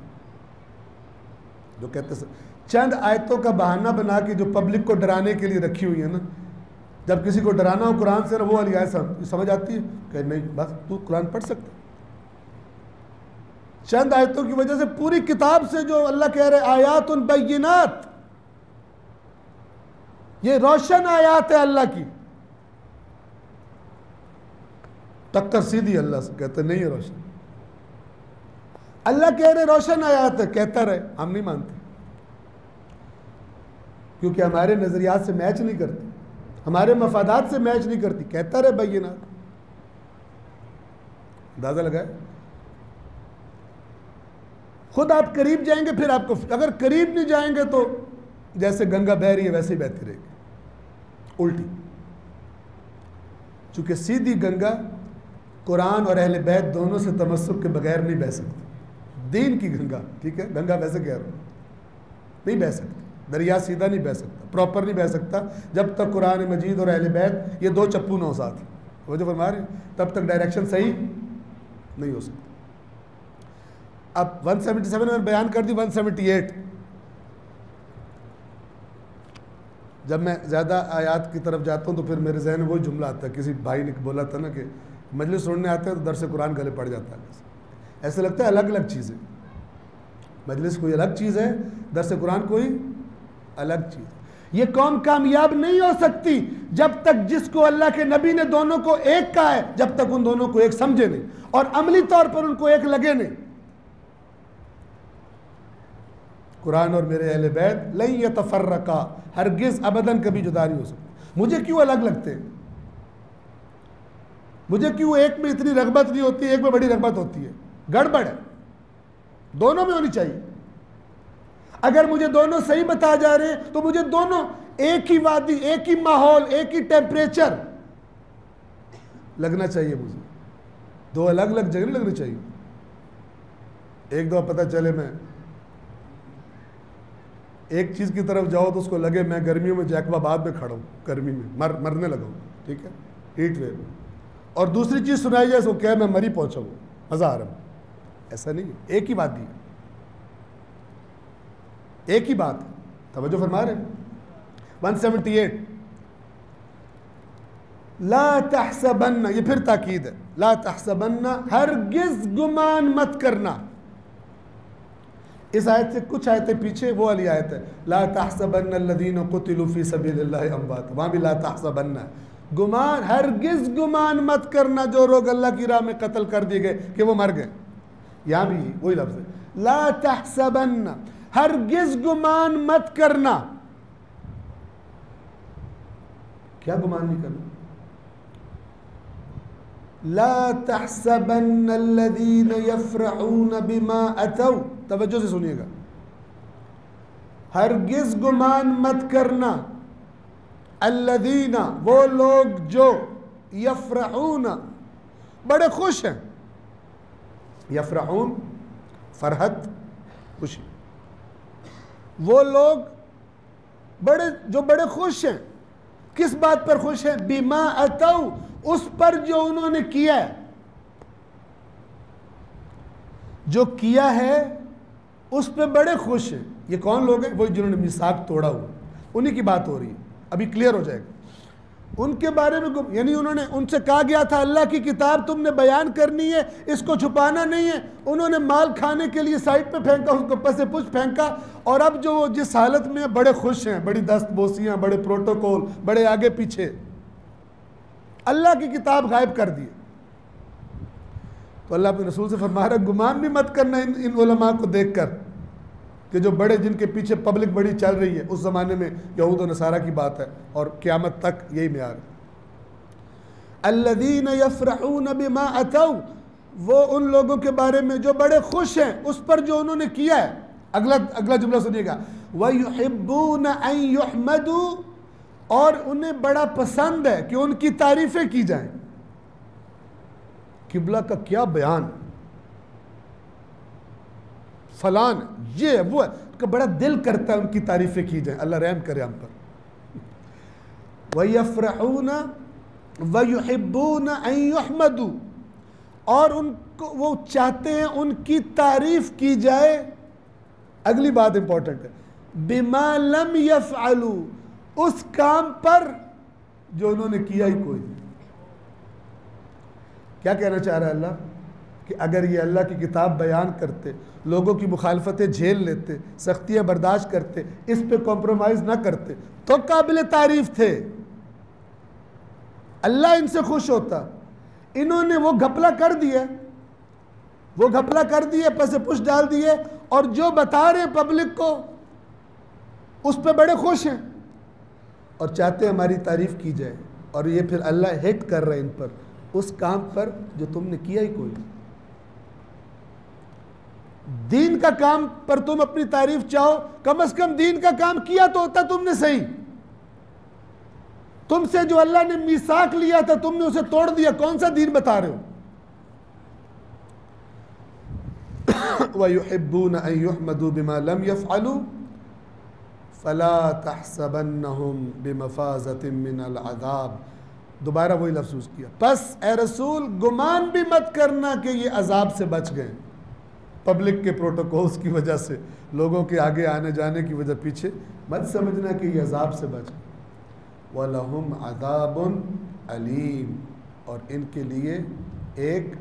जो कहते चंद आयतों का बहाना बना के जो पब्लिक को डराने के लिए रखी हुई है ना, जब किसी को डराना हो कुरान से ना, वो वाली आयत समझ आती है कि नहीं बस तू कुरान पढ़ सकता। चंद आयतों की वजह से पूरी किताब से जो अल्लाह कह रहे आयातुन बय्यिनात, ये रोशन आयात है अल्लाह की। टक्कर सीधी अल्लाह से, कहते नहीं है रोशन। अल्लाह कह रहे रोशन आयात है, कहता रहे, हम नहीं मानते क्योंकि हमारे नजरियात से मैच नहीं करती, हमारे मफादात से मैच नहीं करती। कहता रहे बय्यिनात। अंदाजा लगाए। खुद आप करीब जाएंगे फिर आपको, अगर करीब नहीं जाएंगे तो जैसे गंगा बह रही है वैसे ही बहती रहेगी उल्टी। चूंकि सीधी गंगा कुरान और अहले बैत दोनों से तमस्सुक के बगैर नहीं बह सकती। दीन की गंगा, ठीक है, गंगा वैसे कह रहा हूं, नहीं बह सकती। दरिया सीधा नहीं बह सकता, प्रॉपर नहीं बह सकता जब तक कुरान मजीद और अहले बैत ये दो चप्पू ना हो साथ। वो जो फरमा रहे तब तक डायरेक्शन सही नहीं हो सकती। अब 177 में बयान कर दी 178। जब मैं ज़्यादा आयात की तरफ जाता हूँ तो फिर मेरे जहन में वही जुमला आता है, किसी भाई ने बोला था ना कि मजलिस सुनने आते हैं तो दर्स कुरान गले पड़ जाता है। ऐसे लगता है अलग अलग चीज़ें, मजलिस कोई अलग चीज़ है, दर्स कुरान कोई अलग चीज़। ये कौम कामयाब नहीं हो सकती जब तक जिसको अल्लाह के नबी ने दोनों को एक कहा है, जब तक उन दोनों को एक समझे नहीं और अमली तौर पर उनको एक लगे नहीं। कुरान और मेरे अहले बैत लन यतफर्रका, हरगिज अबदन कभी जुदा नहीं हो सकते। मुझे क्यों अलग लगते हैं? मुझे क्यों एक में इतनी रगबत नहीं होती, एक में बड़ी रगबत होती है? गड़बड़ है, दोनों में होनी चाहिए। अगर मुझे दोनों सही बता जा रहे हैं तो मुझे दोनों एक ही वादी, एक ही माहौल, एक ही टेम्परेचर लगना चाहिए। मुझे दो अलग अलग जगह लगनी चाहिए। एक दो पता चले मैं एक चीज़ की तरफ जाओ तो उसको लगे मैं गर्मियों में जैकबाबाद में खड़ा हूँ, गर्मी में मरने लगा हूँ, ठीक है, हीट वेव में, और दूसरी चीज़ सुनाई जाए तो क्या मैं मरी पहुँचा हूँ, मज़ा आ रहा है। ऐसा नहीं है, एक ही बात दी, एक ही बात है। तवज्जो फरमा रहे 178 ला तहसबन्ना, ये फिर ताकीद है, ला तहसबन्ना, हरगिज गुमान मत करना। इस आयत से कुछ आयतें पीछे वो वाली आयत है, ला तहसबन्ना अल्लज़ीना क़ुतिलू फ़ी सबीलिल्लाहि अमवात, वहाँ भी ला तहसबन्ना, गुमान, हरगिज गुमान मत करना जो लोग अल्लाह की राह में कत्ल कर दिए गए कि वो मर गए। यहाँ भी वही लफ्ज़ है, ला तहसबन्ना, हरगिज गुमान मत करना। क्या गुमान नहीं करना? ला तहसबन्ना अल्लज़ीना यफ़रऊना बिमा अतौ, तवज्जो से सुनिएगा, हरगिज गुमान मत करना, अल्लज़ीना, वो लोग जो, यफ़रऊना, बड़े खुश हैं, यफ़रऊन फरहत, खुशी, वो लोग जो बड़े खुश हैं। किस बात पर खुश हैं? बिमा अतौ, उस पर जो उन्होंने किया है, जो किया है उस पर बड़े खुश हैं। ये कौन लोग हैं? वही जिन्होंने मिसाक तोड़ा हुआ, उन्हीं की बात हो रही है, अभी क्लियर हो जाएगा उनके बारे में। यानी उन्होंने, उनसे कहा गया था अल्लाह की किताब तुमने बयान करनी है, इसको छुपाना नहीं है। उन्होंने माल खाने के लिए साइड पे फेंका, उसको पसे पुछ फेंका, और अब जो जिस हालत में बड़े खुश हैं, बड़ी दस्तबोसियाँ, बड़े प्रोटोकॉल, बड़े आगे पीछे, अल्लाह की किताब गायब कर दी। तो अल्लाह अपने रसूल से फरमा रहा, गुमान भी मत करना इन उलमा को देखकर कि जो बड़े जिनके पीछे पब्लिक बड़ी चल रही है, उस ज़माने में यहूद और नसारा की बात है और क़यामत तक यही म्यार है। अल्लज़ीन यफ़रहून बिमा अतौ, वो उन लोगों के बारे में जो बड़े खुश हैं उस पर जो उन्होंने किया है। अगला जुमला सुनिएगा, वयुहिब्बून अन युहमदू, और उन्हें बड़ा पसंद है कि उनकी तारीफ़ें की जाएं। किबला का क्या बयान, फलान ये है वो है, तो बड़ा दिल करता है उनकी तारीफ़ें की जाएं। अल्लाह रहम करे हम पर। वयफ़रहून वयुहिब्बून अन युहमदू, और उनको वो चाहते हैं उनकी तारीफ की जाए। अगली बात इंपॉर्टेंट है, बिमा लम यफ़अलू, उस काम पर जो उन्होंने किया ही कोई नहीं। क्या कहना चाह रहा है अल्लाह कि अगर ये अल्लाह की किताब बयान करते, लोगों की मुखालफतें झेल लेते, सख्तियाँ बर्दाश्त करते, इस पे कॉम्प्रोमाइज़ ना करते, तो काबिल तारीफ थे, अल्लाह इनसे खुश होता। इन्होंने वो घपला कर दिया, वो घपला कर दिए, पैसे पुश डाल दिए, और जो बता रहे हैं पब्लिक को उस पे बड़े खुश हैं और चाहते हैं हमारी तारीफ की जाए। और ये फिर अल्लाह हिट कर रहे हैं इन पर, उस काम पर जो तुमने किया ही कोई नहीं। दीन का काम पर तुम अपनी तारीफ चाहो, कम से कम दीन का काम किया तो होता तुमने सही। तुमसे जो अल्लाह ने मीसाक लिया था तुमने उसे तोड़ दिया, कौन सा दीन बता रहे हो? वयुहिब्बून अन युहमदू बिमा लम यफ़अलू फला तहसबन्नहुम बिमफ़ाज़तिन मिनल अज़ाब। दोबारा वही लफ्ज़ यूज़ किया, बस ए रसूल गुमान भी मत करना कि ये अजाब से बच गए, पब्लिक के प्रोटोकॉल्स की वजह से, लोगों के आगे आने जाने की वजह पीछे मत समझना कि ये अजाब से बच गए। वलहुम अज़ाबुन अलीम, और इनके लिए एक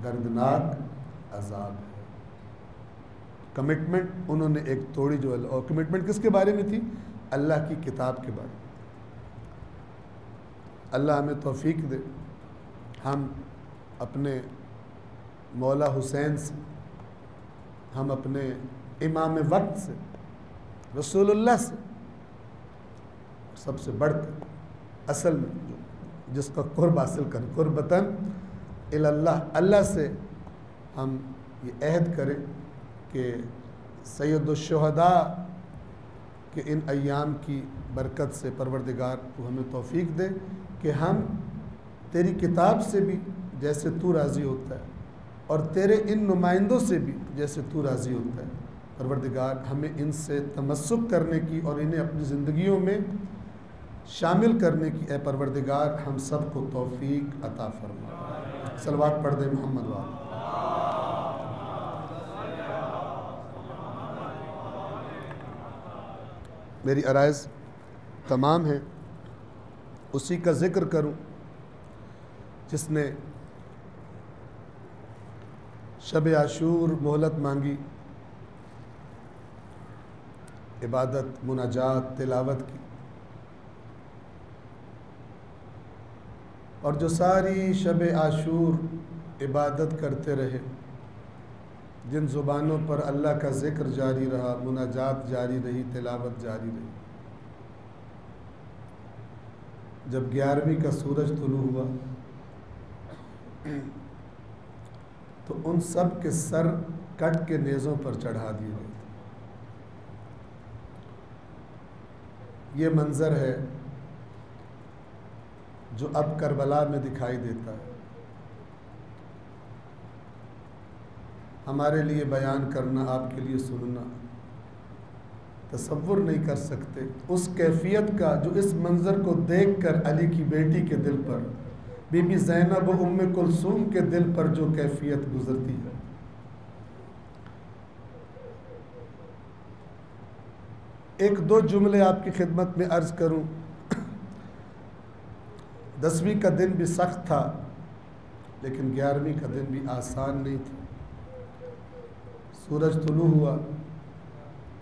दर्दनाक अजाब है। कमिटमेंट उन्होंने एक तोड़ी जो, और कमिटमेंट किसके बारे में थी? अल्लाह की किताब के बारे में। अल्लाह हमें तौफीक दे, हम अपने मौला हुसैन से, हम अपने इमाम वक्त से, रसूलुल्लाह से, सबसे बढ़कर असल में जो जिसका कुर्ब हासिल कर, कुर्बतन इल्लल्लाह, अल्लाह से हम ये अहद करें कि सैयदुश्शुहदा के इन अय्याम की बरकत से परवरदिगार तू हमें तौफीक दे कि हम तेरी किताब से भी जैसे तू राज़ी होता है और तेरे इन नुमाइंदों से भी जैसे तू राज़ी होता है। परवरदिगार हमें इनसे तमस्सुक करने की और इन्हें अपनी ज़िंदगियों में शामिल करने की ए परवरदिगार हम सब को तौफीक अता फरमा। सलवात पढ़ दे मोहम्मद वाले। मेरी अराइज़ तमाम हैं, उसी का ज़िक्र करूं जिसने शब आशूर मोहलत मांगी, इबादत, मुनाजात, तिलावत की, और जो सारी शब आशूर इबादत करते रहे, जिन ज़ुबानों पर अल्लाह का ज़िक्र जारी रहा, मुनाजात जारी रही, तिलावत जारी रही। जब 11वीं का सूरज तुलू हुआ तो उन सब के सर कट के नेज़ों पर चढ़ा दिए गए थे। ये मंज़र है जो अब करबला में दिखाई देता है। हमारे लिए बयान करना, आपके लिए सुनना, तसव्वुर नहीं कर सकते उस कैफियत का जो इस मंज़र को देखकर अली की बेटी के दिल पर, बीबी ज़ैनब व उम्मे कुलसूम के दिल पर जो कैफियत गुजरती है। एक दो जुमले आपकी खिदमत में अर्ज़ करूं। 10वीं का दिन भी सख्त था, लेकिन 11वीं का दिन भी आसान नहीं था। सूरज तुलू हुआ,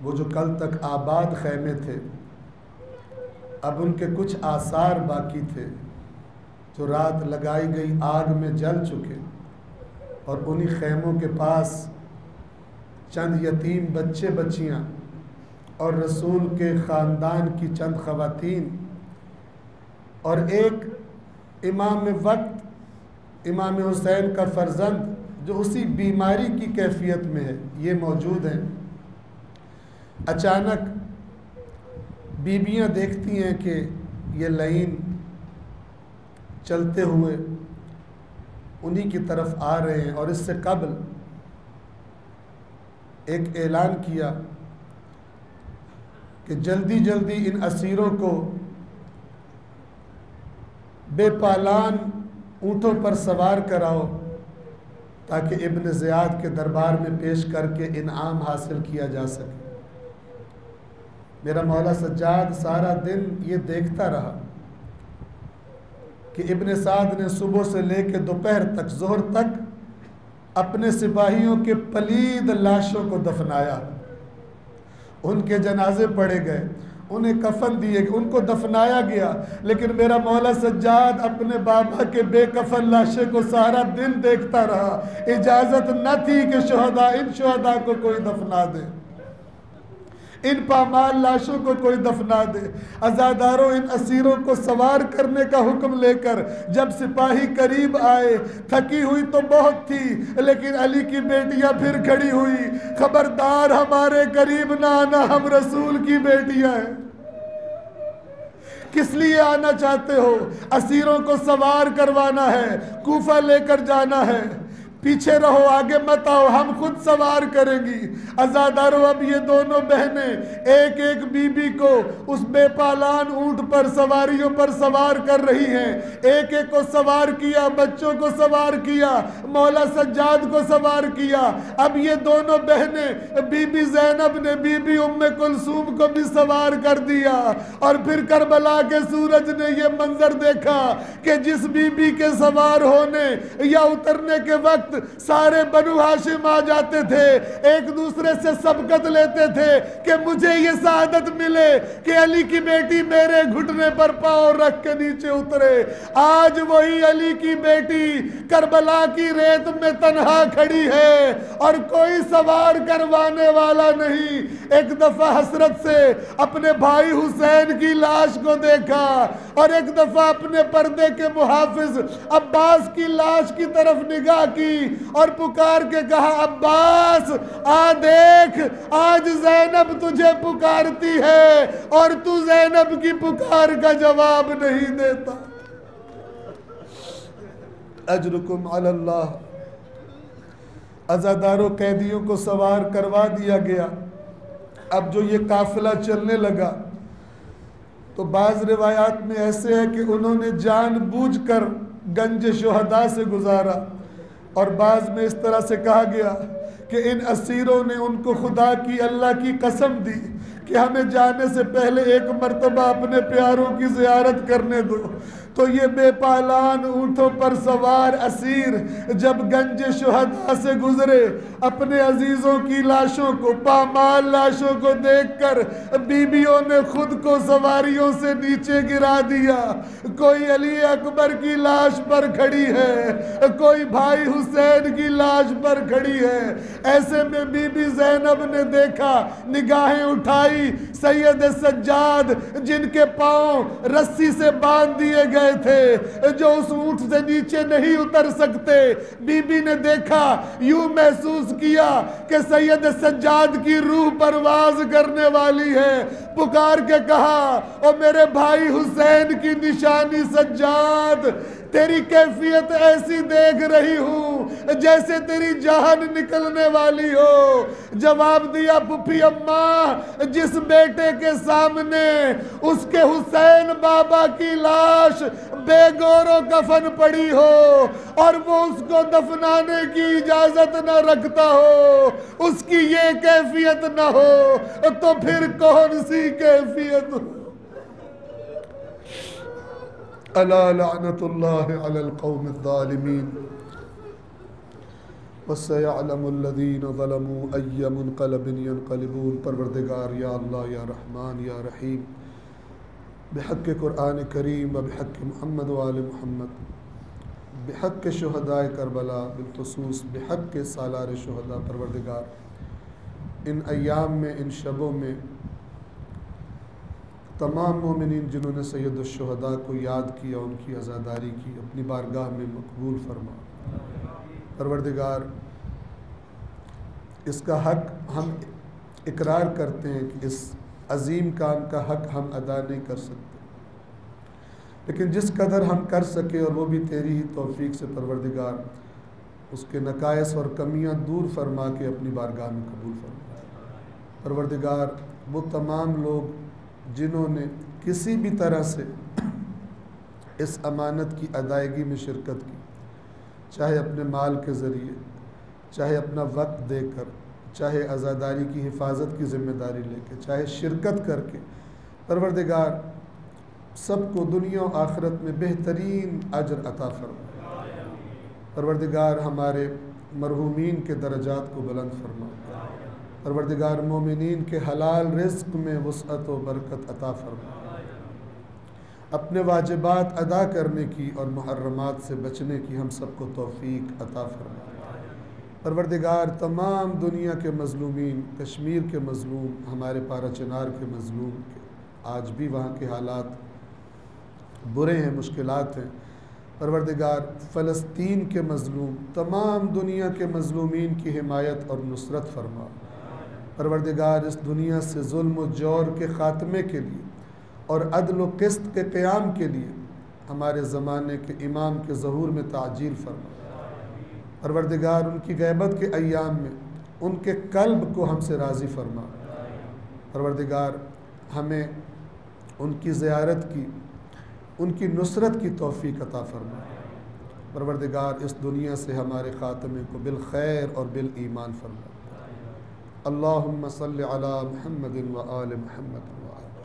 वो जो कल तक आबाद खैमे थे अब उनके कुछ आसार बाकी थे, जो रात लगाई गई आग में जल चुके, और उन्हीं खैमों के पास चंद यतीम बच्चे बच्चियाँ और रसूल के ख़ानदान की चंद ख़वातीन और एक इमाम वक्त इमाम हुसैन का फ़र्जंद जो उसी बीमारी की कैफियत में है, ये मौजूद हैं। अचानक बीबियाँ देखती हैं कि ये लाइन चलते हुए उन्हीं की तरफ आ रहे हैं और इससे कबल एक ऐलान किया कि जल्दी जल्दी इन असीरों को बेपालान ऊँटों पर सवार कराओ ताकि इब्न ज़ियाद के दरबार में पेश करके इनाम हासिल किया जा सके। मेरा मौला सज्जाद सारा दिन ये देखता रहा कि इब्न साद ने सुबह से लेकर दोपहर तक, ज़ोहर तक अपने सिपाहियों के पलीद लाशों को दफनाया। उनके जनाजे पढ़े गए, उन्हें कफन दिए गए, उनको दफनाया गया, लेकिन मेरा मौला सज्जाद अपने बाबा के बेकफन लाशे को सारा दिन देखता रहा। इजाज़त न थी कि शुहदा, इन शुहदा को कोई दफना दे, इन पामाल लाशों को कोई दफना दे। अज़ादारों, इन असीरों को सवार करने का हुक्म लेकर जब सिपाही करीब आए, थकी हुई तो बहुत थी, लेकिन अली की बेटियां फिर खड़ी हुई, खबरदार हमारे करीब ना आना, हम रसूल की बेटियां हैं। किस लिए आना चाहते हो? असीरों को सवार करवाना है, कूफा लेकर जाना है। पीछे रहो, आगे मत आओ, हम खुद सवार करेंगी। अज़ादारों, अब ये दोनों बहनें एक एक बीबी को उस बेपालान ऊंट पर सवारियों पर सवार कर रही हैं। एक एक को सवार किया, बच्चों को सवार किया, मौला सज्जाद को सवार किया। अब ये दोनों बहनें, बीबी ज़ैनब ने बीबी उम्मे कुलसूम को भी सवार कर दिया। और फिर करबला के सूरज ने ये मंजर देखा कि जिस बीबी के सवार होने या उतरने के वक्त सारे बनु हाशिम आ जाते थे, एक दूसरे से सबकत लेते थे कि मुझे ये सआदत मिले कि अली की बेटी मेरे घुटने पर पांव रख के नीचे उतरे। आज वही अली की बेटी करबला की रेत में तन्हा खड़ी है और कोई सवार करवाने वाला नहीं। एक दफा हसरत से अपने भाई हुसैन की लाश को देखा और एक दफा अपने पर्दे के मुहाफिज अब्बास की लाश की तरफ निगाह की और पुकार के कहा, अब्बास आ देख, आज ज़ैनब तुझे पुकारती है और तू ज़ैनब की पुकार का जवाब नहीं देता। अजरुकुम अलल्लाह। अज़ादारों, कैदियों को सवार करवा दिया गया। अब जो ये काफिला चलने लगा तो बाज़ रिवायात में ऐसे है कि उन्होंने जानबूझकर गंज शुहदा से गुजारा और बाज़ में इस तरह से कहा गया कि इन असीरों ने उनको खुदा की, अल्लाह की कसम दी कि हमें जाने से पहले एक मर्तबा अपने प्यारों की ज़ियारत करने दो। तो ये बेपालान ऊँटों पर सवार असीर जब गंज शुहदा से गुजरे, अपने अजीज़ों की लाशों को, पामाल लाशों को देखकर बीबियों ने खुद को सवारियों से नीचे गिरा दिया। कोई अली अकबर की लाश पर खड़ी है, कोई भाई हुसैन की लाश पर खड़ी है। ऐसे में बीबी ज़ैनब ने देखा, निगाहें उठाई, सैयद सज्जाद जिनके पांव रस्सी से बांध दिए गए थे, जो उस ऊंट से नीचे नहीं उतर सकते, बीबी ने देखा, यूं महसूस किया कि सैयद सज्जाद की रूह परवाज करने वाली है। पुकार के कहा, ओ मेरे भाई हुसैन की निशानी सज्जाद, तेरी कैफियत ऐसी देख रही हूं जैसे तेरी जान निकलने वाली हो। जवाब दिया, पुफी अम्मा, जिस बेटे के सामने उसके हुसैन बाबा की लाश बेगौरो कफन पड़ी हो और वो उसको दफनाने की इजाजत न रखता हो, उसकी ये कैफियत न हो तो फिर कौन सी कैफियत हो। अला लअनतुल्लाहि अलल कौमिज़ ज़ालिमीन वसयअलमुल्लज़ीना ज़लमू अय्य मुनक़लबिन यनक़लिबून। परवरदिगार, या अल्लाह, या रहमान, या रहीम, बिहक़्क़ि क़ुरआन करीम व बिहक़्क़ि मुहम्मद व आले मुहम्मद, बिहक़्क़ि शुहदाए करबला, बिलख़ुसूस बिहक़्क़ि सालार शुहदा। परवरदिगार, इन अयाम में, इन शबों में तमाम मोमिनीन जिन्होंने सैयदुश्शुहदा को याद किया, उनकी अज़ादारी की, अपनी बारगाह में मकबूल फरमा। परवरदिगार, इसका हक़ हम इकरार करते हैं कि इस अज़ीम काम का हक़ हम अदा नहीं कर सकते, लेकिन जिस कदर हम कर सके, और वो भी तेरी ही तौफ़ीक से परवरदिगार, उसके नकायस और कमियां दूर फरमा के अपनी बारगाह में कबूल फरमा। परवरदिगार, वो तमाम लोग जिन्होंने किसी भी तरह से इस अमानत की अदायगी में शिरकत की, चाहे अपने माल के ज़रिए, चाहे अपना वक्त देकर, चाहे आज़ादारी की हिफाजत की ज़िम्मेदारी लेकर, चाहे शिरकत करके, परवरदिगार सबको दुनिया और आखिरत में बेहतरीन अजर अता फरमा। परवरदिगार, हमारे मरहूमीन के दर्जात को बुलंद फरमा। परवरदिगार, मोमिनीन के हलाल रिज़्क़ में वुसअत व बरकत अता फरमा। अपने वाजिबात अदा करने की और मुहर्रमात से बचने की हम सबको तौफ़ीक अता फरमा। परवरदिगार, तमाम दुनिया के मज़लूमीन, कश्मीर के मज़लूम, हमारे पारा चिनार के मज़लूम के आज भी वहाँ के हालात बुरे हैं, मुश्किलात हैं। परवरदिगार, फ़लस्तीन के मज़लूम, तमाम दुनिया के मज़लूमीन की हिमायत और नुसरत फरमा। परवरदिगार, इस दुनिया से जुल्म व जौर के ख़ात्मे के लिए और अदल व क़िस्त के क़याम के लिए हमारे ज़माने के इमाम के ज़हूर में ताजील फरमा। परवरदिगार, उनकी ग़ैबत के अय्याम में उनके क़ल्ब को हमसे राज़ी फरमा। परवरदिगार, हमें उनकी ज़ियारत की, उनकी नुसरत की तौफ़ीक अता फरमा। परवरदिगार, इस दुनिया से हमारे ख़ात्मे को बिल खैर और बिल ईमान फरमा। अल्लाहुम्मा सल्लि अला मुहम्मदिन व आलि मुहम्मद।